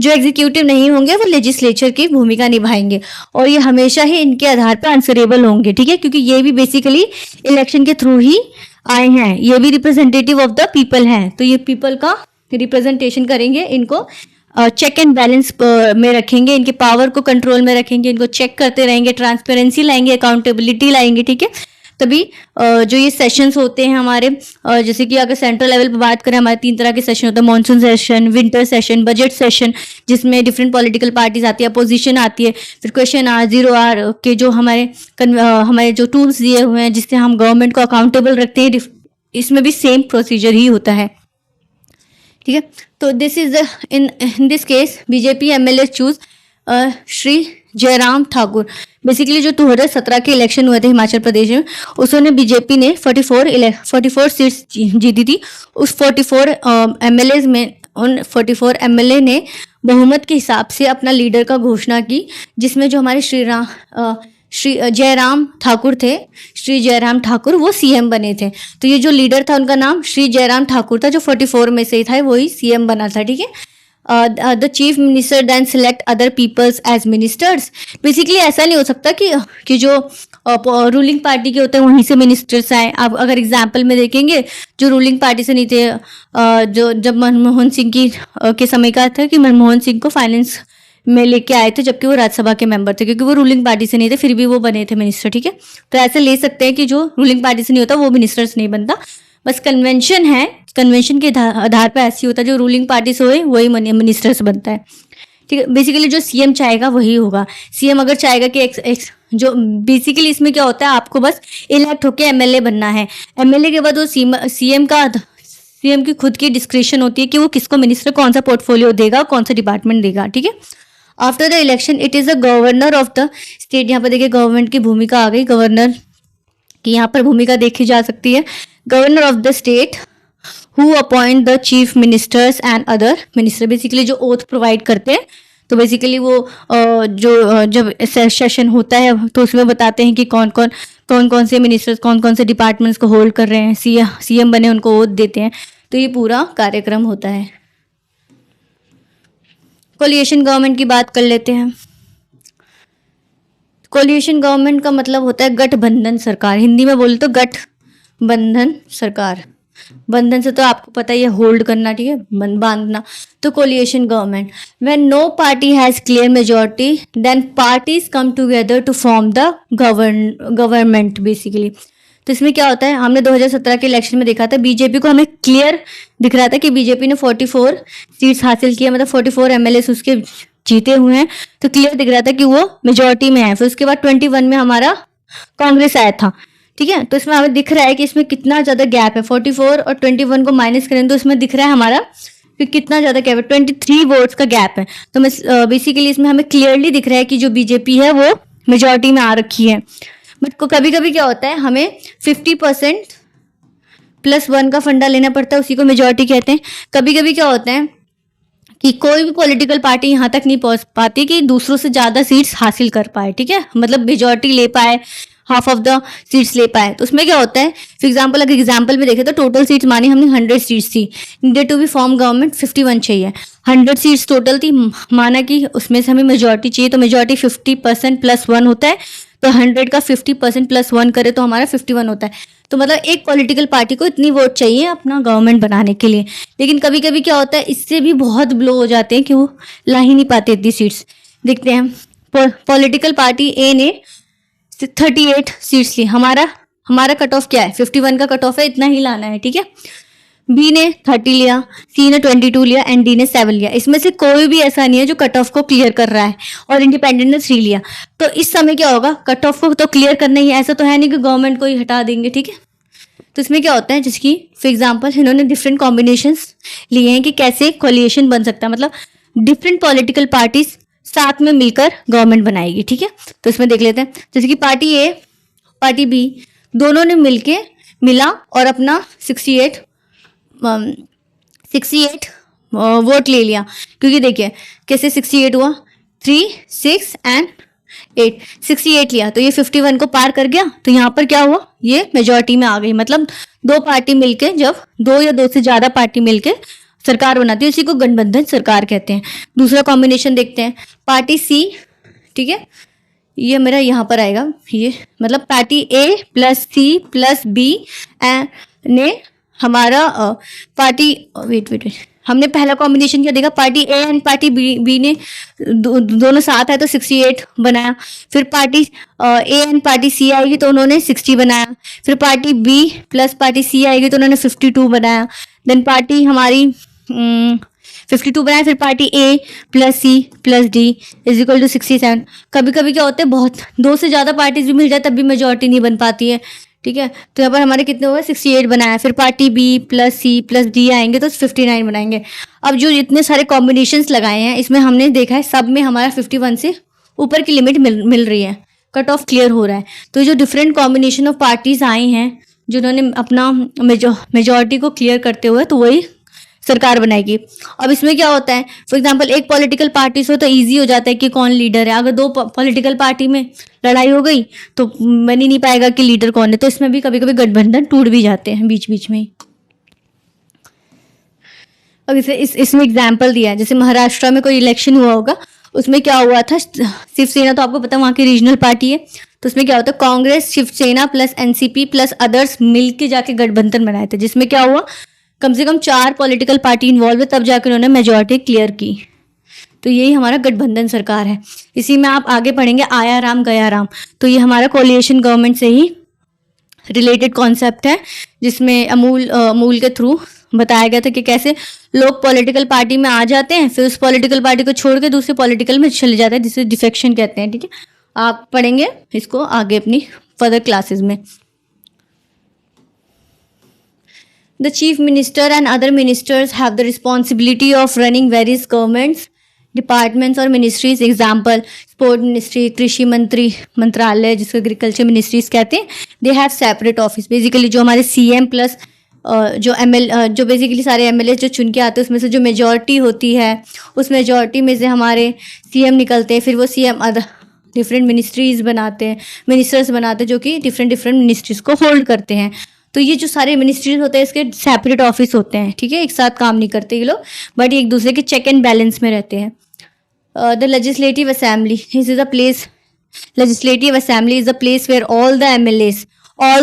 [SPEAKER 1] जो एग्जीक्यूटिव नहीं होंगे वो लेजिस्लेचर की भूमिका निभाएंगे, और ये हमेशा ही इनके आधार पर आंसरेबल होंगे। ठीक है, क्योंकि ये भी बेसिकली इलेक्शन के थ्रू ही आए हैं, ये भी रिप्रेजेंटेटिव ऑफ द पीपल हैं, तो ये पीपल का रिप्रेजेंटेशन करेंगे, इनको चेक एंड बैलेंस में रखेंगे, इनके पावर को कंट्रोल में रखेंगे, इनको चेक करते रहेंगे, ट्रांसपेरेंसी लाएंगे, अकाउंटेबिलिटी लाएंगे। ठीक है, तभी जो ये सेशंस होते हैं हमारे, जैसे कि अगर सेंट्रल लेवल पर बात करें, हमारे 3 तरह के सेशन होते हैं, monsoon session, winter session, budget session, जिसमें डिफरेंट पॉलिटिकल पार्टीज आती है, अपोजिशन आती है, फिर क्वेश्चन आर, 0R के जो हमारे जो टूल्स दिए हुए हैं जिससे हम गवर्नमेंट को अकाउंटेबल रखते हैं, इसमें भी सेम प्रोसीजर ही होता है। ठीक है, तो this is in this case BJP MLA choose Shri Jairam Thakur. Basically जो 2017 के इलेक्शन हुए थे हिमाचल प्रदेश में, उसमें बीजेपी ने 44 सीट्स जीती थी। उस 44 एमएलए में उन 44 एमएलए ने बहुमत के हिसाब से अपना लीडर का घोषणा की, जिसमें जो हमारे श्री जयराम ठाकुर थे, श्री जयराम ठाकुर वो सीएम बने थे। तो ये जो लीडर था उनका नाम श्री जयराम ठाकुर था, जो 44 में से ही था, वही सीएम बना था। ठीक है, the chief minister then select other peoples as ministers. Basically ऐसा नहीं हो सकता कि जो रूलिंग पार्टी के होते हैं वहीं से मिनिस्टर्स आए। आप अगर एग्जाम्पल में देखेंगे, जो रूलिंग पार्टी से नहीं थे, जो जब मनमोहन सिंह के समय का था कि मनमोहन सिंह को फाइनेंस में लेके आए थे, जबकि वो राज्यसभा के मेंबर थे, क्योंकि वो रूलिंग पार्टी से नहीं थे, फिर भी वो बने थे मिनिस्टर। ठीक है, तो ऐसे ले सकते हैं कि जो रूलिंग पार्टी से नहीं होता वो मिनिस्टर्स नहीं बनता, बस कन्वेंशन है, कन्वेंशन के आधार पर ऐसी होता है, जो रूलिंग पार्टी से होए वही मिनिस्टर्स बनता है। ठीक है, बेसिकली जो सीएम चाहेगा वही होगा। सीएम अगर चाहेगा कि जो बेसिकली इसमें क्या होता है, आपको बस इलेक्ट होके एमएलए बनना है, एमएलए के बाद वो सीएम की खुद की डिस्क्रिप्शन होती है कि वो किसको मिनिस्टर कौन सा पोर्टफोलियो देगा, कौन सा डिपार्टमेंट देगा। ठीक है, after the election it is the governor of the state. यहाँ पर देखिए गवर्नमेंट की भूमिका आ गई, गवर्नर की यहाँ पर भूमिका देखी जा सकती है। Governor of the state who appoint the chief ministers and other minister, basically जो ओथ प्रोवाइड करते हैं। तो बेसिकली वो जब सेशन होता है तो उसमें बताते हैं कि कौन कौन से मिनिस्टर्स कौन कौन से डिपार्टमेंट्स को होल्ड कर रहे हैं, सीएम बने उनको ओथ देते हैं। तो ये पूरा कार्यक्रम होता है। कोलिएशन गवर्नमेंट की बात कर लेते हैं। कोलिएशन गवर्नमेंट का मतलब होता है गठबंधन सरकार, हिंदी में बोले तो गठबंधन सरकार। बंधन से तो आपको पता ही है होल्ड करना, ठीक है, बांधना। तो coalition government, when no party has clear majority then parties come together to form the government basically. तो इसमें क्या होता है, हमने 2017 के इलेक्शन में देखा था, बीजेपी को हमें क्लियर दिख रहा था कि बीजेपी ने 44 सीट्स हासिल किया, मतलब 44 एमएलए उसके जीते हुए हैं, तो क्लियर दिख रहा था कि वो मेजॉरिटी में है। फिर उसके बाद 21 में हमारा कांग्रेस आया था, ठीक है। तो इसमें हमें दिख रहा है कि इसमें कितना ज़्यादा गैप है, 44 और 21 को माइनस करें तो इसमें दिख रहा है हमारा कि कितना ज़्यादा गैप है, 23 वोट्स का गैप है। तो बेसिकली इसमें हमें क्लियरली दिख रहा है कि जो बीजेपी है वो मेजॉरिटी में आ रखी है। बट को कभी कभी क्या होता है, हमें 50% +1 का फंडा लेना पड़ता है, उसी को मेजॉरिटी कहते हैं। कभी कभी क्या होता है कि कोई भी पॉलिटिकल पार्टी यहाँ तक नहीं पहुँच पाती कि दूसरों से ज़्यादा सीट्स हासिल कर पाए, ठीक है, मतलब मेजॉरिटी ले पाए, हाफ ऑफ द सीट्स ले पाए। तो उसमें क्या होता है, फॉर एग्जाम्पल अगर एग्जाम्पल में देखें तो टोटल सीट्स मानी हमने 100 सीट्स थी, needed to be form government 51 चाहिए, 100 सीट्स टोटल थी, माना कि उसमें से हमें मेजॉरिटी चाहिए, तो मेजॉरिटी 50% +1 होता है, तो 100 का 50% प्लस 1 करे तो हमारा 51 होता है। तो मतलब एक पॉलिटिकल पार्टी को इतनी वोट चाहिए अपना गवर्नमेंट बनाने के लिए। लेकिन कभी कभी क्या होता है, इससे भी बहुत ब्लो हो जाते हैं कि वो ला ही नहीं पाते इतनी सीट्स। देखते हैं, पॉलिटिकल पार्टी ए ने 38 सीट्स ली। हमारा कट ऑफ क्या है, 51 का कट ऑफ है, इतना ही लाना है, ठीक है। बी ने 30 लिया, सी ने 22 लिया एंड डी ने 7 लिया। इसमें से कोई भी ऐसा नहीं है जो कट ऑफ को क्लियर कर रहा है, और इंडिपेंडेंट ने 3 लिया। तो इस समय क्या होगा, कट ऑफ को तो क्लियर करना ही है, ऐसा तो है नहीं कि गवर्नमेंट को ही हटा देंगे, ठीक है। तो इसमें क्या होता है, जिसकी फॉर एग्जाम्पल इन्होंने डिफरेंट कॉम्बिनेशंस लिए हैं कि कैसे कोलिएशन बन सकता है, मतलब डिफरेंट पॉलिटिकल पार्टीज साथ में मिलकर गवर्नमेंट बनाएगी, ठीक है। तो इसमें देख लेते हैं, जैसे कि पार्टी ए पार्टी बी दोनों ने मिला और अपना 68 वोट ले लिया। क्योंकि देखिए कैसे 68 हुआ, 3, 6 एंड 8, 68 लिया तो ये 51 को पार कर गया। तो यहाँ पर क्या हुआ, ये मेजॉरिटी में आ गई। मतलब दो पार्टी मिलके, जब 2 या 2 से ज्यादा पार्टी मिलके सरकार बनाती है, उसी को गठबंधन सरकार कहते हैं। दूसरा कॉम्बिनेशन देखते हैं, पार्टी सी, ठीक है, ये मेरा यहाँ पर आएगा, ये मतलब party A plus C plus B ने हमारा पार्टी वेट हमने पहला कॉम्बिनेशन क्या देखा, party A and party B ने दोनों साथ है तो 68 बनाया। फिर party A and party C आएगी तो उन्होंने 60 बनाया। फिर party B plus party C आएगी तो उन्होंने 52 बनाया। देन पार्टी हमारी 52 बनाया। फिर party A plus C plus D is equal to 67। कभी कभी क्या होता है, बहुत 2 से ज़्यादा पार्टीज भी मिल जाए तब भी मेजॉरिटी नहीं बन पाती है, ठीक है। तो यहाँ पर हमारे कितने हुए, 68 बनाया। फिर party B plus C plus D आएंगे तो 59 बनाएंगे। अब जो इतने सारे कॉम्बिनेशंस लगाए हैं, इसमें हमने देखा है सब में हमारा 51 से ऊपर की लिमिट मिल रही है, कट ऑफ क्लियर हो रहा है। तो जो different combination of parties I हैं जिन्होंने अपना मेजॉरिटी को क्लियर करते हुए, तो वही सरकार बनाएगी। अब इसमें क्या होता है, फॉर एग्जांपल एक पॉलिटिकल पार्टी से तो इजी हो जाता है कि कौन लीडर है। अगर 2 पॉलिटिकल पार्टी में लड़ाई हो गई तो बन ही नहीं पाएगा कि लीडर कौन है। तो इसमें भी कभी कभी गठबंधन टूट भी जाते हैं बीच बीच में। अब इसमें एग्जाम्पल दिया है, जैसे महाराष्ट्र में कोई इलेक्शन हुआ होगा, उसमें क्या हुआ था, शिवसेना तो आपको पता है वहाँ की रीजनल पार्टी है। तो उसमें क्या होता है, Congress, Shiv Sena plus NCP plus others मिलके जाके गठबंधन बनाए थे, जिसमें क्या हुआ, कम से कम 4 पॉलिटिकल पार्टी इन्वॉल्व है, तब जाकर उन्होंने मेजॉरिटी क्लियर की। तो यही हमारा गठबंधन सरकार है। इसी में आप आगे पढ़ेंगे आया राम गया राम। तो ये हमारा कोलिएशन गवर्नमेंट से ही रिलेटेड कॉन्सेप्ट है, जिसमें अमूल के थ्रू बताया गया था कि कैसे लोग पॉलिटिकल पार्टी में आ जाते हैं, फिर उस पॉलिटिकल पार्टी को छोड़ के दूसरे पॉलिटिकल में चले जाते हैं, जिसे डिफेक्शन कहते हैं, ठीक है। आप पढ़ेंगे इसको आगे अपनी फर्दर क्लासेस में। The chief minister and other ministers have the responsibility of running various governments, departments और ministries. Example, sport ministry, कृषि मंत्रालय जिसको agriculture ministries कहते हैं, they have separate office. Basically जो हमारे CM प्लस जो बेसिकली सारे MLA जो चुन के आते हैं, उसमें से जो मेजॉरिटी होती है, उस मेजॉरिटी में से हमारे CM निकलते हैं। फिर वो CM अदर डिफरेंट मिनिस्ट्रीज बनाते हैं, मिनिस्टर्स बनाते हैं, जो कि डिफरेंट मिनिस्ट्रीज को होल्ड करते हैं। तो ये जो सारे मिनिस्ट्रीज होते हैं, इसके सेपरेट ऑफिस होते हैं, ठीक है। एक साथ काम नहीं करते ये लोग, बट एक दूसरे के चेक एंड बैलेंस में रहते हैं। The legislative assembly is a place, legislative assembly is a place where all the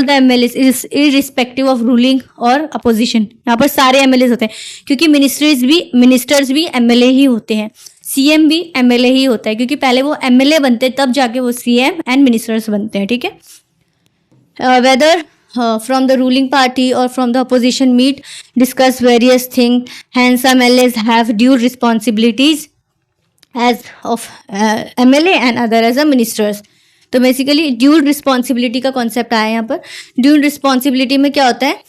[SPEAKER 1] MLAs is irrespective of ruling और अपोजिशन। यहाँ पर सारे एमएलएस होते हैं, क्योंकि मिनिस्टर्स भी एमएलए ही होते हैं, सीएम भी एमएलए ही होता है, क्योंकि पहले वो एमएलए बनते हैं तब जाके वो सीएम एंड मिनिस्टर्स बनते हैं, ठीक है। Whether from the ruling party or from the opposition meet, discuss various things. Hence MLAs have due responsibilities as of MLA and other as a ministers. तो बेसिकली ड्यूल रिस्पॉन्सिबिलिटी का कॉन्सेप्ट आया यहाँ पर। ड्यूल रिस्पॉन्सिबिलिटी में क्या होता है,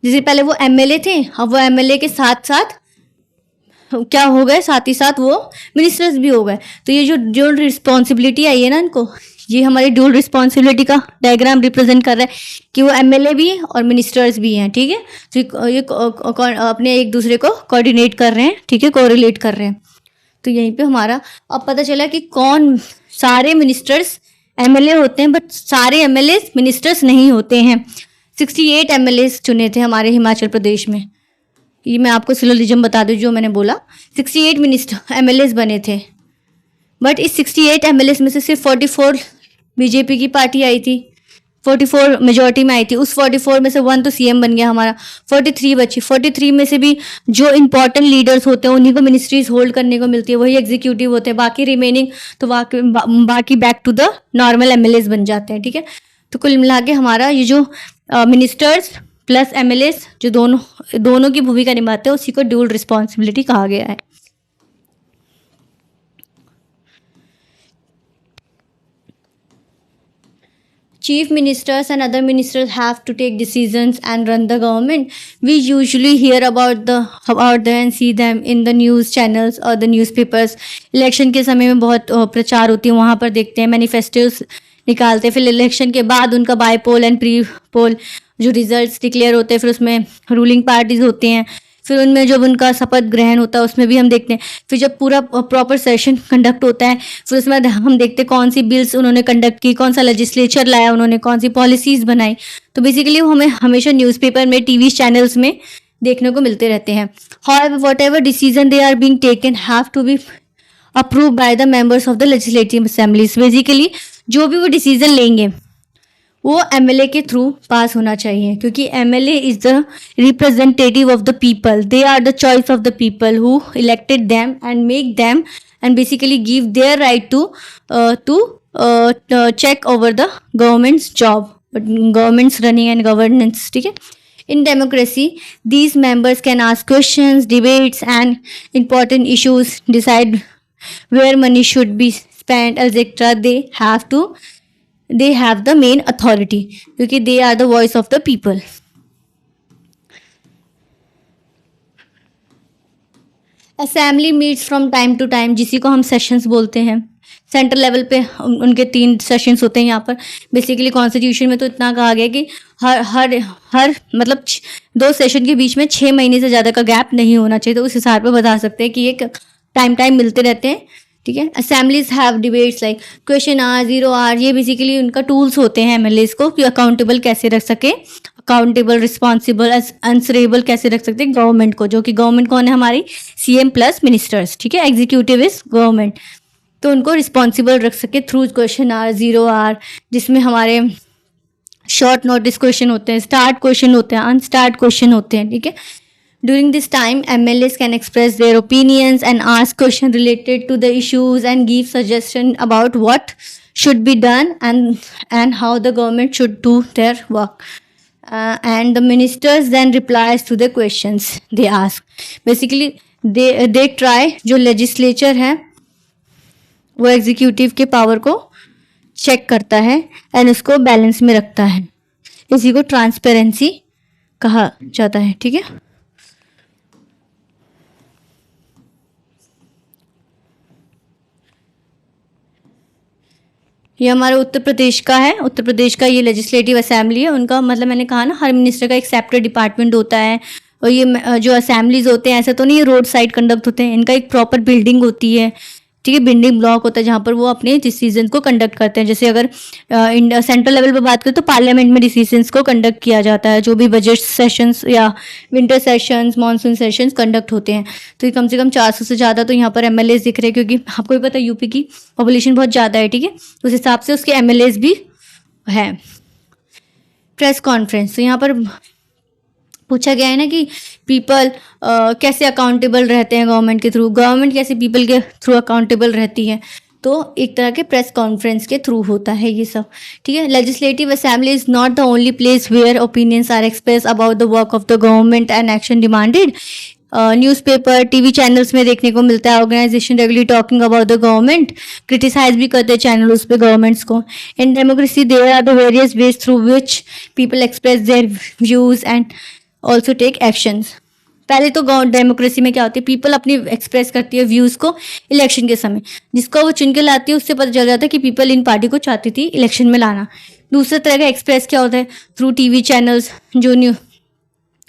[SPEAKER 1] जैसे पहले वो एमएलए थे, अब वो एमएलए के साथ साथ क्या हो गए, साथ ही साथ वो मिनिस्टर्स भी हो गए। तो ये जो ड्यूल रिस्पॉन्सिबिलिटी आई है ना इनको, ये हमारी ड्यूल रिस्पॉन्सिबिलिटी का डायग्राम रिप्रेजेंट कर रहा है कि वो एमएलए भी और मिनिस्टर्स भी हैं, ठीक है। तो ये अपने एक दूसरे को कोऑर्डिनेट कर रहे हैं, ठीक है, कोरिलेट कर रहे हैं। तो यहीं पे हमारा अब पता चला कि कौन सारे मिनिस्टर्स एमएलए होते हैं, बट सारे एमएलए मिनिस्टर्स नहीं होते हैं। 68 एमएलए चुने थे हमारे हिमाचल प्रदेश में। ये मैं आपको सिलोजिज्म बता दूं जो मैंने बोला, 68 एमएलए बने थे, बट इस 68 एमएलए में से सिर्फ 44 बीजेपी की पार्टी आई थी, 44 मेजोरिटी में आई थी, उस 44 में से 1 तो सीएम बन गया हमारा, 43 बची, 43 में से भी जो इंपॉर्टेंट लीडर्स होते हैं उन्हीं को मिनिस्ट्रीज होल्ड करने को मिलती है, वही एग्जीक्यूटिव होते हैं, बाकी रिमेनिंग तो बाकी back to the normal MLAs बन जाते हैं, ठीक है। तो कुल मिला के हमारा ये जो मिनिस्टर्स प्लस एमएलएस जो दोनों की भूमिका निभाते हैं उसी को ड्यूल रिस्पॉन्सिबिलिटी कहा गया है। Chief ministers and other ministers have to take decisions and run the government. We usually hear about them and see them in the news channels or the newspapers. Election के समय में बहुत प्रचार होती है, वहाँ पर देखते हैं, मैनिफेस्टोस निकालते हैं, फिर इलेक्शन के बाद उनका by poll and pre poll जो रिजल्ट्स डिक्लेयर होते हैं, फिर उसमें रूलिंग पार्टीज होती हैं, फिर उनमें जब उनका शपथ ग्रहण होता है उसमें भी हम देखते हैं, फिर जब पूरा प्रॉपर सेशन कंडक्ट होता है फिर उसमें हम देखते हैं कौन सी बिल्स उन्होंने कंडक्ट की, कौन सा लेजिस्लेचर लाया उन्होंने, कौन सी पॉलिसीज बनाई। तो बेसिकली वो हमें हमेशा न्यूज़पेपर में, टीवी चैनल्स में देखने को मिलते रहते हैं। However whatever decision they are being taken have to be approve by the members of the legislative assemblies. Basically जो भी वो डिसीजन लेंगे वो एमएलए के थ्रू पास होना चाहिए, क्योंकि MLA is the representative of the people, they are the choice of the people who elected them and make them and basically give their right to check over the government's job, government's running and governance, ठीक है। In democracy, these members can ask questions, debates and important issues, decide where money should be spent, etc. They have the main authority क्योंकि they are the voice of the people. Assembly meets from time to time, जिसी को हम सेशंस बोलते हैं। सेंट्रल लेवल पे उनके 3 सेशंस होते हैं यहाँ पर। बेसिकली कॉन्स्टिट्यूशन में तो इतना कहा गया कि हर मतलब 2 सेशन के बीच में 6 महीने से ज़्यादा का गैप नहीं होना चाहिए। तो उस हिसाब पे बता सकते हैं कि ये टाइम मिलते रहते हैं, ठीक है। Assemblies have debates like question hour, 0 hour, ये बेसिकली उनका टूल्स होते हैं एमएलएस को कि अकाउंटेबल कैसे रख सके, अकाउंटेबल, रिस्पॉन्सिबल, आंसरेबल कैसे रख सकते हैं गवर्नमेंट को, जो कि गवर्नमेंट कौन है हमारी, सीएम प्लस मिनिस्टर्स, ठीक है। एग्जीक्यूटिव इज गवर्नमेंट, तो उनको रिस्पॉन्सिबल रख सके थ्रू क्वेश्चन आवर, 0 आवर, जिसमें हमारे शॉर्ट नोटिस क्वेश्चन होते हैं, स्टार्ट क्वेश्चन होते हैं, अनस्टार्ट क्वेश्चन होते हैं, ठीक है। During this time, MLAs can express their opinions and ask questions related to the issues and give suggestions about what should be done and how the government should do their work. And the ministers then replies to the questions they ask. Basically, they try, जो legislature है वो एग्जीक्यूटिव के पावर को चेक करता है एंड उसको बैलेंस में रखता है। इसी को ट्रांसपेरेंसी कहा जाता है, ठीक है। ये हमारा उत्तर प्रदेश का है। उत्तर प्रदेश का ये लेजिस्लेटिव असेंबली है। उनका मतलब मैंने कहा ना, हर मिनिस्टर का एक सेपरेट डिपार्टमेंट होता है। और ये जो असेंबलीज होते हैं ऐसे तो नहीं ये रोड साइड कंडक्ट होते हैं, इनका एक प्रॉपर बिल्डिंग होती है, ठीक है। बिल्डिंग ब्लॉक होता है जहाँ पर वो अपने डिसीजन को कंडक्ट करते हैं। जैसे अगर सेंट्रल लेवल पर बात करें तो पार्लियामेंट में डिसीजंस को कंडक्ट किया जाता है, जो भी बजट सेशंस या winter sessions, monsoon sessions conduct होते हैं। तो ये कम से कम 400 से ज़्यादा तो यहाँ पर एमएलएस दिख रहे हैं, क्योंकि आपको भी पता है यूपी की पॉपुलेशन बहुत ज़्यादा है, ठीक है। उस हिसाब से उसके एमएलएस भी है। प्रेस कॉन्फ्रेंस, तो यहाँ पर पूछा गया है ना कि पीपल कैसे अकाउंटेबल रहते हैं गवर्नमेंट के थ्रू, गवर्नमेंट कैसे पीपल के थ्रू अकाउंटेबल रहती है। तो एक तरह के प्रेस कॉन्फ्रेंस के थ्रू होता है ये सब, ठीक है। Legislative assembly is not the only place where opinions are express about the work of the government and action demanded. Newspaper, TV channels में देखने को मिलता है organisation regularly talking about the government, criticise भी करते हैं चैनल उस पे गवर्नमेंट्स को। In democracy there are the various ways through which people express their views and also take actions. पहले तो डेमोक्रेसी में क्या होती है, पीपल अपनी एक्सप्रेस करती है व्यूज़ को इलेक्शन के समय, जिसको वो चुन के लाती है उससे पता चल जाता है कि पीपल इन पार्टी को चाहती थी इलेक्शन में लाना। दूसरे तरह का एक्सप्रेस क्या होता है, थ्रू टीवी चैनल्स, जो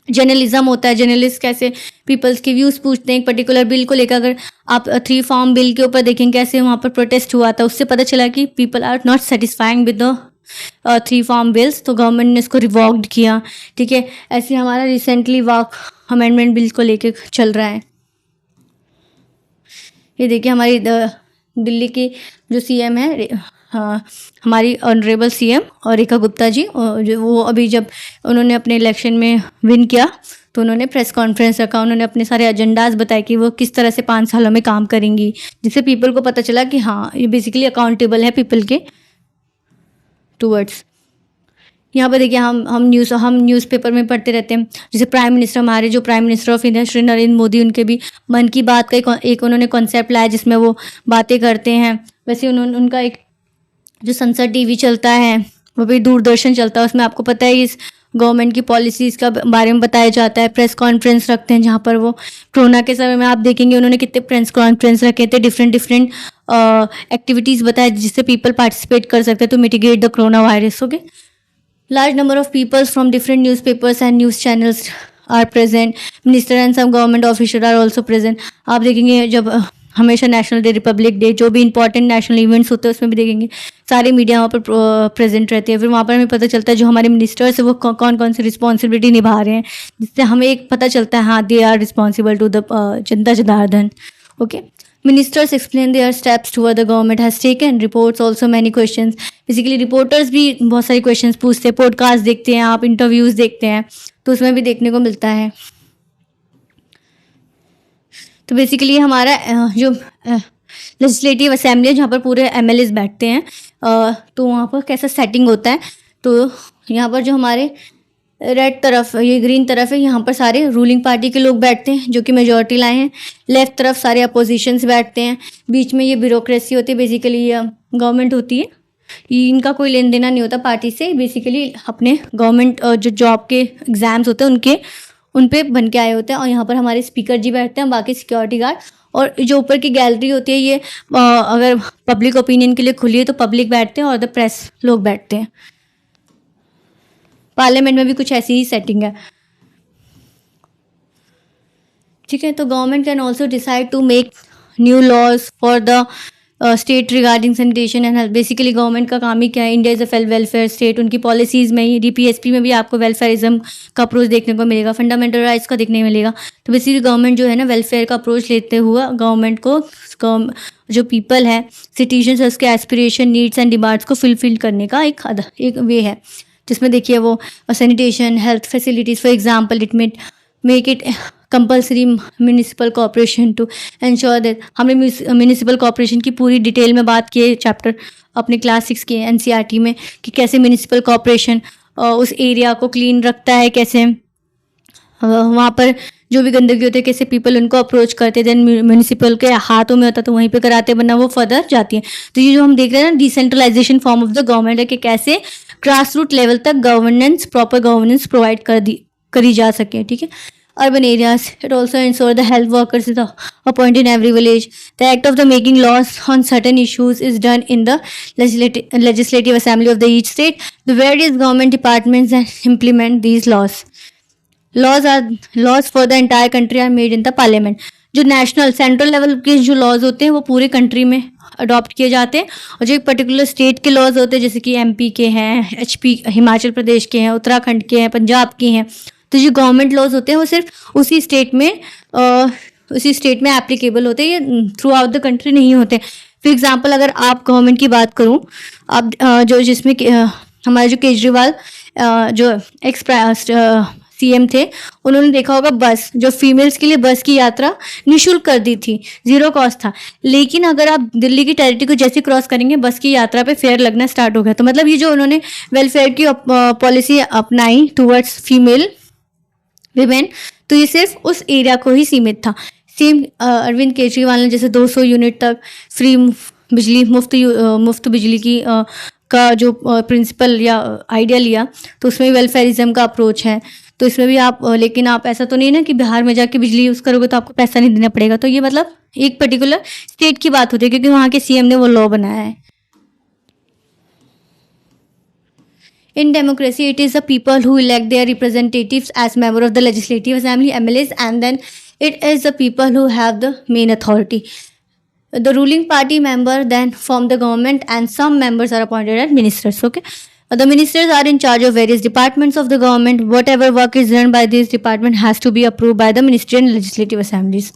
[SPEAKER 1] जर्नलिज्म होता है, जर्नलिस्ट कैसे पीपल्स के व्यूज़ पूछते हैं एक पर्टिकुलर बिल को लेकर। अगर आप 3 फॉर्म बिल के ऊपर देखें कैसे वहाँ पर प्रोटेस्ट हुआ था, उससे पता चला कि people are not satisfying with the 3 farm bills, तो गवर्नमेंट ने इसको रिवॉक्ड किया, ठीक है। ऐसे हमारा रिसेंटली वॉक अमेंडमेंट बिल को लेके चल रहा है। ये देखिए हमारी दिल्ली की जो सीएम है हाँ, हमारी ऑनरेबल सीएम और रेखा गुप्ता जी, जो वो अभी जब उन्होंने अपने इलेक्शन में विन किया तो उन्होंने प्रेस कॉन्फ्रेंस रखा, उन्होंने अपने सारे एजेंडाज बताए कि वो किस तरह से 5 सालों में काम करेंगी, जिससे पीपल को पता चला कि हाँ ये बेसिकली अकाउंटेबल है पीपल के टूवर्ड्स। यहाँ पर देखिए हम न्यूज़पेपर में पढ़ते रहते हैं, जैसे प्राइम मिनिस्टर, हमारे जो prime minister of India Shri Narendra Modi, उनके भी मन की बात का एक उन्होंने कॉन्सेप्ट लाया जिसमें वो बातें करते हैं। वैसे उन्होंने उनका एक जो संसद टीवी चलता है, वो भी दूरदर्शन चलता है, उसमें आपको पता है इस गवर्नमेंट की पॉलिसीज़ का बारे में बताया जाता है। प्रेस कॉन्फ्रेंस रखते हैं जहाँ पर वो कोरोना के समय में आप देखेंगे उन्होंने कितने प्रेस कॉन्फ्रेंस रखे थे, डिफरेंट एक्टिविटीज़ बताए जिससे पीपल पार्टिसिपेट कर सकते हैं to mitigate the corona virus. Okay, large number of peoples from different newspapers and news channels are present. Minister and some government officials are also present. आप देखेंगे जब हमेशा नेशनल डे, रिपब्लिक डे, जो भी इंपॉर्टेंट नेशनल इवेंट्स होते हैं उसमें भी देखेंगे सारे मीडिया वहाँ पर प्रेजेंट रहती है। फिर वहाँ पर हमें पता चलता है जो हमारे मिनिस्टर्स है वो कौन कौन सी रिस्पॉन्सिबिलिटी निभा रहे हैं, जिससे हमें एक पता चलता है हाँ they are responsible to the जनता जनार्दन। Okay, Ministers explain their steps to what the government has taken. Reports also many questions. Basically reporters भी बहुत सारी questions पूछते हैं, पॉडकास्ट देखते हैं, आप इंटरव्यूज देखते हैं तो उसमें भी देखने को मिलता है। तो बेसिकली हमारा जो लेजिस्लेटिव असेंबली है जहाँ पर पूरे एमएलएस बैठते हैं, तो वहाँ पर कैसा सेटिंग होता है, तो यहाँ पर जो हमारे रेड तरफ, ये ग्रीन तरफ है, यहाँ पर सारे रूलिंग पार्टी के लोग बैठते हैं जो कि मेजॉरिटी लाए हैं। लेफ्ट तरफ सारे अपोजिशंस बैठते हैं। बीच में ये ब्यूरोक्रेसी होती है, बेसिकली ये गवर्नमेंट होती है, इनका कोई लेन देना नहीं होता पार्टी से, बेसिकली अपने गवर्नमेंट जो जॉब के एग्ज़ाम्स होते हैं उन पे बन के आए होते हैं। और यहाँ पर हमारे स्पीकर जी बैठते हैं, बाकी सिक्योरिटी गार्ड, और जो ऊपर की गैलरी होती है ये अगर पब्लिक ओपिनियन के लिए खुली है तो पब्लिक बैठते हैं और द प्रेस लोग बैठते हैं। पार्लियामेंट में भी कुछ ऐसी ही सेटिंग है। ठीक है, तो government can also decide to make new laws for the state regarding sanitation and health. Basically government का काम ही क्या है, India is a welfare state. उनकी पॉलिसीज़ में ही डीपीएसपी में भी आपको वेलफेयरिज्म का अप्रोच देखने को मिलेगा, फंडामेंटल राइट्स का देखने को मिलेगा। तो बेसिकली गवर्नमेंट जो है ना वेलफेयर का अप्रोच लेते हुए गवर्नमेंट को जो पीपल है, सिटीजन्स है, उसके एस्पिरेशन, नीड्स एंड डिमांड्स को फुलफिल करने का एक वे है, जिसमें देखिए वो sanitation, health facilities, for example it make it compulsory municipal corporation to ensure that. हमने म्यूनिसिपल कॉर्पोरेशन की पूरी डिटेल में बात की है चैप्टर अपने क्लास 6 के एनसीईआरटी में, कि कैसे म्यूनिसिपल कॉर्पोरेशन उस एरिया को क्लीन रखता है, कैसे वहाँ पर जो भी गंदगी होती है कैसे पीपल उनको अप्रोच करते हैं, देन म्यूनिसिपल के हाथों में होता है तो वहीं पे कराते हैं, वरना वो फर्दर जाती है। तो ये जो हम देख रहे हैं ना decentralisation form of the government है, कि कैसे ग्रास रूट लेवल तक गवर्नेंस, प्रॉपर गवर्नेंस प्रोवाइड करी जा सके। ठीक है, urban areas, it also ensure the health workers is appointed in every village. The act of the making laws on certain issues is done in the legislative assembly of the each state. The various government departments that implement these laws for the entire country are made in the parliament. जो नेशनल सेंट्रल लेवल के जो लॉज होते हैं वो पूरे कंट्री में अडॉप्ट किए जाते हैं, और जो एक पर्टिकुलर स्टेट के लॉज होते हैं जैसे कि एमपी के हैं, एचपी हिमाचल प्रदेश के हैं, उत्तराखंड के हैं, पंजाब के हैं, तो जो गवर्नमेंट लॉज होते हैं वो सिर्फ उसी स्टेट में एप्लीकेबल होते हैं, ये थ्रू आउट द कंट्री नहीं होते। फॉर एग्जांपल अगर आप गवर्नमेंट की बात करूं, आप जो जिसमें हमारे जो केजरीवाल जो एक्स सीएम थे, उन्होंने देखा होगा बस जो फीमेल्स के लिए बस की यात्रा निःशुल्क कर दी थी, जीरो कॉस्ट था। लेकिन अगर आप दिल्ली की टेरिटरी को जैसे क्रॉस करेंगे बस की यात्रा पे फेयर लगना स्टार्ट हो गया। तो मतलब ये जो उन्होंने वेलफेयर की पॉलिसी अपनाई टूवर्ड्स फीमेल विमेन, तो ये सिर्फ उस एरिया को ही सीमित था। सेम अरविंद केजरीवाल ने जैसे 200 यूनिट तक फ्री बिजली, मुफ्त बिजली की का जो प्रिंसिपल या आइडिया लिया, तो उसमें वेलफेयरिज्म का अप्रोच है। तो इसमें भी आप लेकिन आप ऐसा तो नहीं ना कि बिहार में जाके बिजली यूज़ करोगे तो आपको पैसा नहीं देना पड़ेगा। तो ये मतलब एक पर्टिकुलर स्टेट की बात होती है, क्योंकि वहाँ के सीएम ने वो लॉ बनाया है। In democracy, it is the people who elect their representatives as member of the legislative assembly, MLAs, and then it is the people who have the main authority. The ruling party member then form the government, and some members are appointed as ministers. Okay, the ministers are in charge of various departments of the government. Whatever work is done by this department has to be approved by the ministerial and legislative assemblies.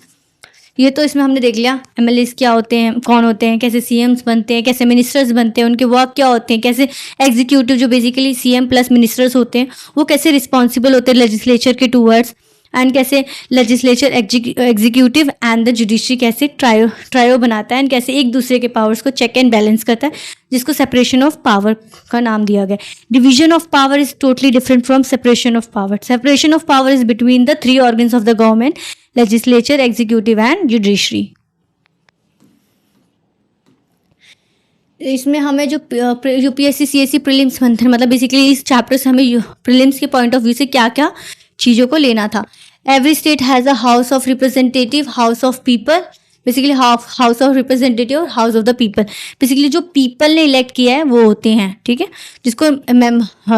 [SPEAKER 1] ये तो इसमें हमने देख लिया एमएलएस क्या होते हैं, कौन होते हैं, कैसे सीएम्स बनते हैं, कैसे मिनिस्टर्स बनते हैं, उनके वर्क क्या होते हैं, कैसे एग्जीक्यूटिव जो बेसिकली सीएम प्लस मिनिस्टर्स होते हैं वो कैसे रिस्पॉन्सिबल होते हैं लेजिस्लेचर के टूवर्ड्स, एंड कैसे legislature executive and the judiciary कैसे ट्रायो बनाता है, एंड कैसे एक दूसरे के पावर्स को चेक एंड बैलेंस करता है, जिसको सेपरेशन ऑफ पावर का नाम दिया गया। Division of power is totally different from separation of power. Separation of power is between the three organs of the government, legislature, executive and judiciary. इसमें हमें जो यूपीएससी सीएससी प्रीलिम्स बनते हैं, मतलब बेसिकली इस चैप्टर से हमें प्रीलिम्स के पॉइंट ऑफ व्यू से क्या क्या चीज़ों को लेना था। Every state has a house of representative, house of people, basically house of representative और house of the people. Basically जो पीपल ने इलेक्ट किया है वो होते हैं, ठीक है, जिसको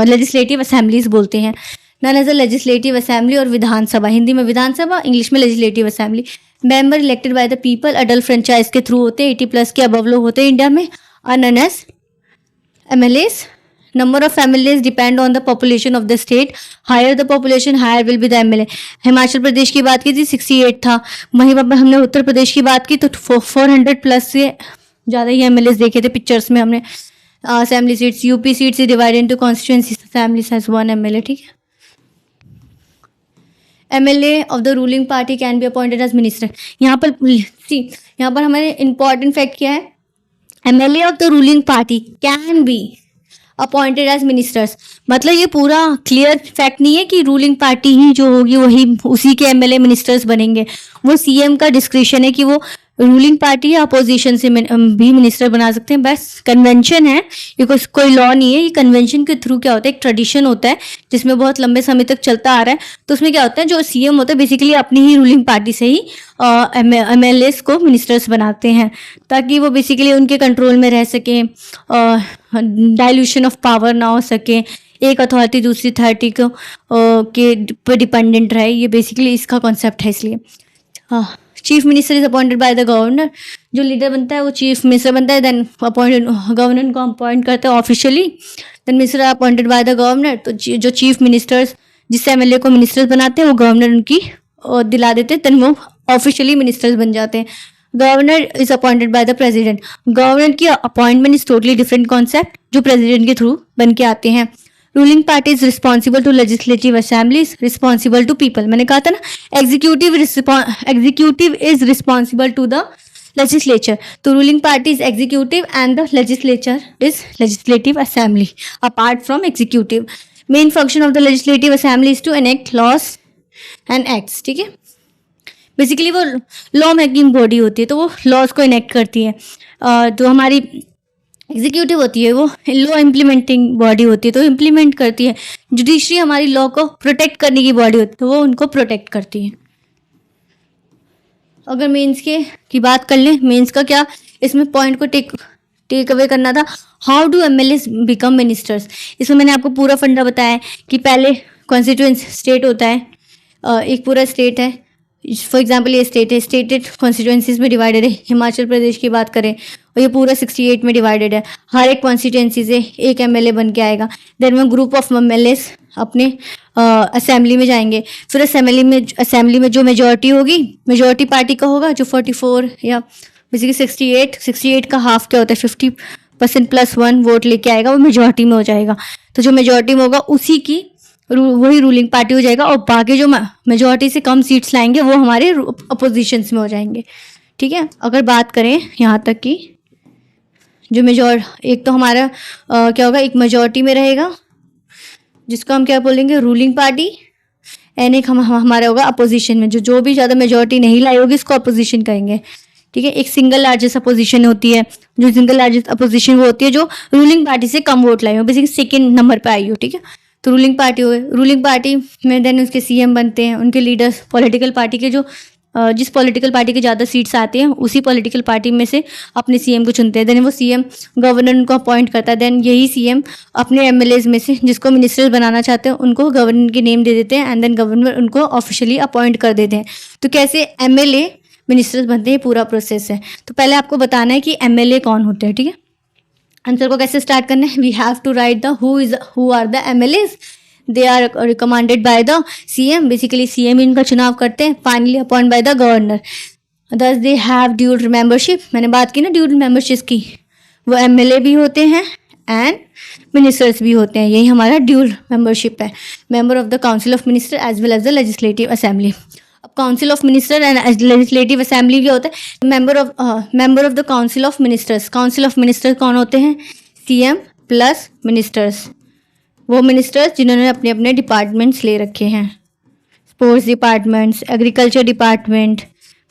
[SPEAKER 1] लेजिस्लेटिव असेंबलीज बोलते हैं। Known as a legislative assembly और विधानसभा, हिंदी में विधानसभा, इंग्लिश में legislative assembly. Member elected by the people, adult franchise के थ्रू होते हैं, 80+ के अबव लोग होते हैं इंडिया में, are known as MLAs. Number of MLAs depend on the population of the state. Higher the population, higher will be the MLA. Himachal Pradesh की बात की थी 68 था, वहीं पर हमने उत्तर प्रदेश की बात की तो 400+ से ज़्यादा ही MLAs देखे थे पिक्चर्स में हमने। असेंबली सीट्स, यूपी सीट्स से divided into constituencies, assembly has 1 MLA, ठीक है। MLA of the ruling party can be appointed as minister. यहाँ पर हमारे इंपॉर्टेंट फैक्ट क्या है, MLA of the ruling party can be appointed as ministers. मतलब ये पूरा क्लियर फैक्ट नहीं है कि रूलिंग पार्टी ही जो होगी वही उसी के MLA मिनिस्टर्स बनेंगे। वो सीएम का डिस्क्रिप्शन है कि वो रूलिंग पार्टी या अपोजिशन से भी मिनिस्टर बना सकते हैं। बस कन्वेंशन है, ये कोई लॉ नहीं है। ये कन्वेंशन के थ्रू क्या होता है, एक ट्रेडिशन होता है जिसमें बहुत लंबे समय तक चलता आ रहा है। तो उसमें क्या होता है, जो सीएम होता है बेसिकली अपनी ही रूलिंग पार्टी से ही MLAs को मिनिस्टर्स बनाते हैं, ताकि वो बेसिकली उनके कंट्रोल में रह सके, डाइल्यूशन ऑफ पावर ना हो सके, एक अथॉरिटी दूसरी अथॉरिटी को के पर डिपेंडेंट रहे। ये बेसिकली इसका कॉन्सेप्ट है। इसलिए chief minister is appointed by the governor, जो लीडर बनता है वो चीफ मिनिस्टर बनता है। देन अपॉइंटेड गवर्नर को अपॉइंट करते हैं officially, then minister appointed by the governor. तो जो चीफ मिनिस्टर्स जिससे MLA को मिनिस्टर्स बनाते हैं वो गवर्नर उनकी दिला देते हैं, देन वो ऑफिशियली मिनिस्टर्स बन जाते हैं। Governor is appointed by the president. Governor की appointment is totally different concept जो प्रेसिडेंट के थ्रू बन के आते हैं। Ruling party is responsible to legislative assemblies, responsible to people. मैंने कहा था ना, executive is responsible to the legislature. तो ruling party is executive and the legislature is legislative assembly apart from executive. Main function of the legislative assembly is to enact laws and acts, ठीक है। बेसिकली वो लॉ मेकिंग बॉडी होती है, तो वो लॉज को इनेक्ट करती है। तो हमारी एग्जीक्यूटिव होती है वो लॉ इम्प्लीमेंटिंग बॉडी होती है, तो इम्प्लीमेंट करती है। जुडिशरी हमारी लॉ को प्रोटेक्ट करने की बॉडी होती है, तो वो उनको प्रोटेक्ट करती है। अगर मेंस की बात कर लें, मेंस का क्या इसमें पॉइंट को टेक अवे करना था, how do MLAs become ministers. इसमें मैंने आपको पूरा फंडा बताया कि पहले कॉन्स्टिट्यूएंसी स्टेट होता है, एक पूरा स्टेट है। फॉर एग्जाम्पल ये स्टेट है, स्टेटेड कॉन्स्टिट्यूएंसीज में डिवाइडेड है। हिमाचल प्रदेश की बात करें और ये पूरा 68 में डिवाइडेड है। हर एक कॉन्स्टिट्यूएंसी से एक MLA बन के आएगा। देन वो ग्रुप ऑफ MLAs अपने असेंबली में जाएंगे। फिर असेंबली में जो मेजोरिटी होगी, मेजोरिटी पार्टी का होगा, जो 44 या बेसिकली 68 का हाफ क्या होता है, 50% + 1 वोट लेके आएगा, वो मेजोरिटी में हो जाएगा। तो जो मेजोरिटी में होगा उसी की वही रूलिंग पार्टी हो जाएगा, और बाकी जो मेजोरिटी से कम सीट्स लाएंगे वो हमारे अपोजिशंस में हो जाएंगे, ठीक है। अगर बात करें यहाँ तक कि जो एक तो हमारा क्या होगा, एक मेजोरिटी में रहेगा जिसको हम क्या बोलेंगे, रूलिंग पार्टी, एंड एक हमारा होगा अपोजिशन में, जो भी ज़्यादा मेजोरिटी नहीं लाई होगी इसको अपोजिशन कहेंगे, ठीक है। एक सिंगल लार्जेस्ट अपोजिशन होती है, जो सिंगल लार्जेस्ट अपोजिशन वो होती है जो रूलिंग पार्टी से कम वोट लाई हो, बेसिकली सेकेंड नंबर पर आई हो, ठीक है। तो रूलिंग पार्टी हो गई। रूलिंग पार्टी में देन उसके CM बनते हैं, उनके लीडर्स पॉलिटिकल पार्टी के जो जिस पॉलिटिकल पार्टी के ज़्यादा सीट्स आते हैं उसी पॉलिटिकल पार्टी में से अपने CM को चुनते हैं। देन वो CM गवर्नर उनको अपॉइंट करता है। देन यही CM अपने MLAs में से जिसको मिनिस्टर्स बनाना चाहते हैं उनको गवर्नर के नेम दे देते हैं, एंड देन गवर्नर उनको ऑफिशियली अपॉइंट कर देते हैं। तो कैसे MLA मिनिस्टर्स बनते हैं, पूरा प्रोसेस है। तो पहले आपको बताना है कि MLA कौन होते हैं, ठीक है। आंसर को कैसे स्टार्ट करना है, we have to write the who are the MLAs। They are recommended by the CM, basically CM इनका चुनाव करते हैं, finally appoint by the governor. Thus they have dual membership, मैंने बात की ना ड्यूल मेंबरशिप की, वो एमएलए भी होते हैं एंड मिनिस्टर्स भी होते हैं, यही हमारा ड्यूल मेंबरशिप है, member of the council of minister as well as the legislative assembly. अब council of minister and legislative assembly क्या होता है, member of the council of ministers, council of ministers कौन होते हैं, सीएम प्लस मिनिस्टर्स, वो मिनिस्टर्स जिन्होंने अपने अपने डिपार्टमेंट्स ले रखे हैं, sports departments, agriculture department,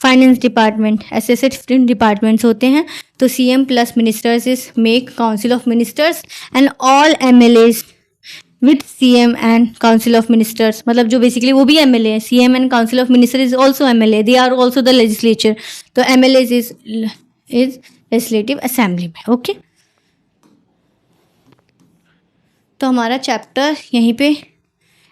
[SPEAKER 1] finance department, ऐसे ऐसे डिफरेंट डिपार्टमेंट्स होते हैं। तो CM plus ministers is make council of ministers and all MLAs with CM and council of ministers, मतलब जो बेसिकली वो भी एमएलए है, CM and council of minister is also MLA, they are also the legislature, तो एमएलएज इज लेजिस्लेटिव असेंबली में। ओके, तो हमारा चैप्टर यहीं पे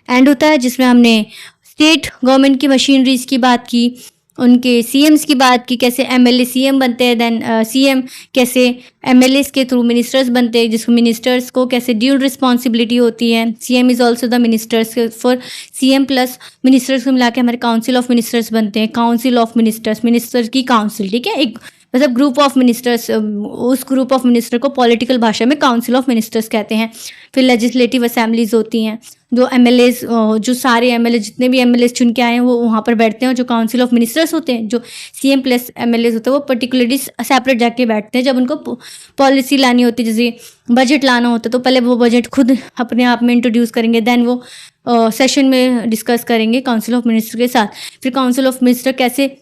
[SPEAKER 1] एंड होता है, जिसमें हमने स्टेट गवर्नमेंट की मशीनरीज की बात की, उनके सीएम्स की बात की, कैसे एमएलए सीएम बनते हैं, देन सीएम कैसे एमएलएस के थ्रू मिनिस्टर्स बनते हैं, जिसको मिनिस्टर्स को कैसे ड्यूल रिस्पॉन्सिबिलिटी होती है, CM is also the ministers, for CM plus ministers को मिला के हमारे काउंसिल ऑफ मिनिस्टर्स बनते हैं, काउंसिल ऑफ मिनिस्टर्स, मिनिस्टर्स की काउंसिल, ठीक है, एक मतलब ग्रुप ऑफ मिनिस्टर्स, उस ग्रुप ऑफ मिनिस्टर को पॉलिटिकल भाषा में काउंसिल ऑफ मिनिस्टर्स कहते हैं। फिर लेजिस्लेटिव असेंबलीज होती हैं, जो एमएलएज, जो सारे एमएलए जितने भी एमएलएज चुन के आए हैं वो वहाँ पर बैठते हैं, और जो काउंसिल ऑफ मिनिस्टर्स होते हैं, जो सीएम प्लस एमएलएज होते हैं, वो पर्टिकुलरली सेपरेट जाके बैठते हैं। जब उनको पॉलिसी लानी होती है, जैसे बजट लाना होता है, तो पहले वो बजट खुद अपने आप में इंट्रोड्यूस करेंगे, देन वो सेशन में डिस्कस करेंगे काउंसिल ऑफ मिनिस्टर के साथ। फिर काउंसिल ऑफ मिनिस्टर कैसे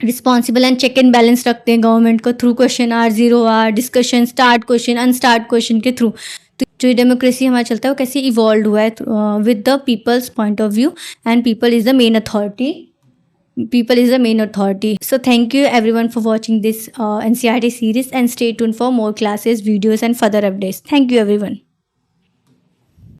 [SPEAKER 1] responsible and check and balance रखते हैं गवर्नमेंट को, through question hour, zero hour, discussion, starred question, unstarred question के थ्रू। तो जो डेमोक्रेसी हमारा चलता है वो कैसे इवॉल्व हुआ है with the people's point of view, and people is the main authority, people is the main authority. So thank you everyone for watching this NCERT series, and stay tuned for more classes, videos and further updates. Thank you everyone.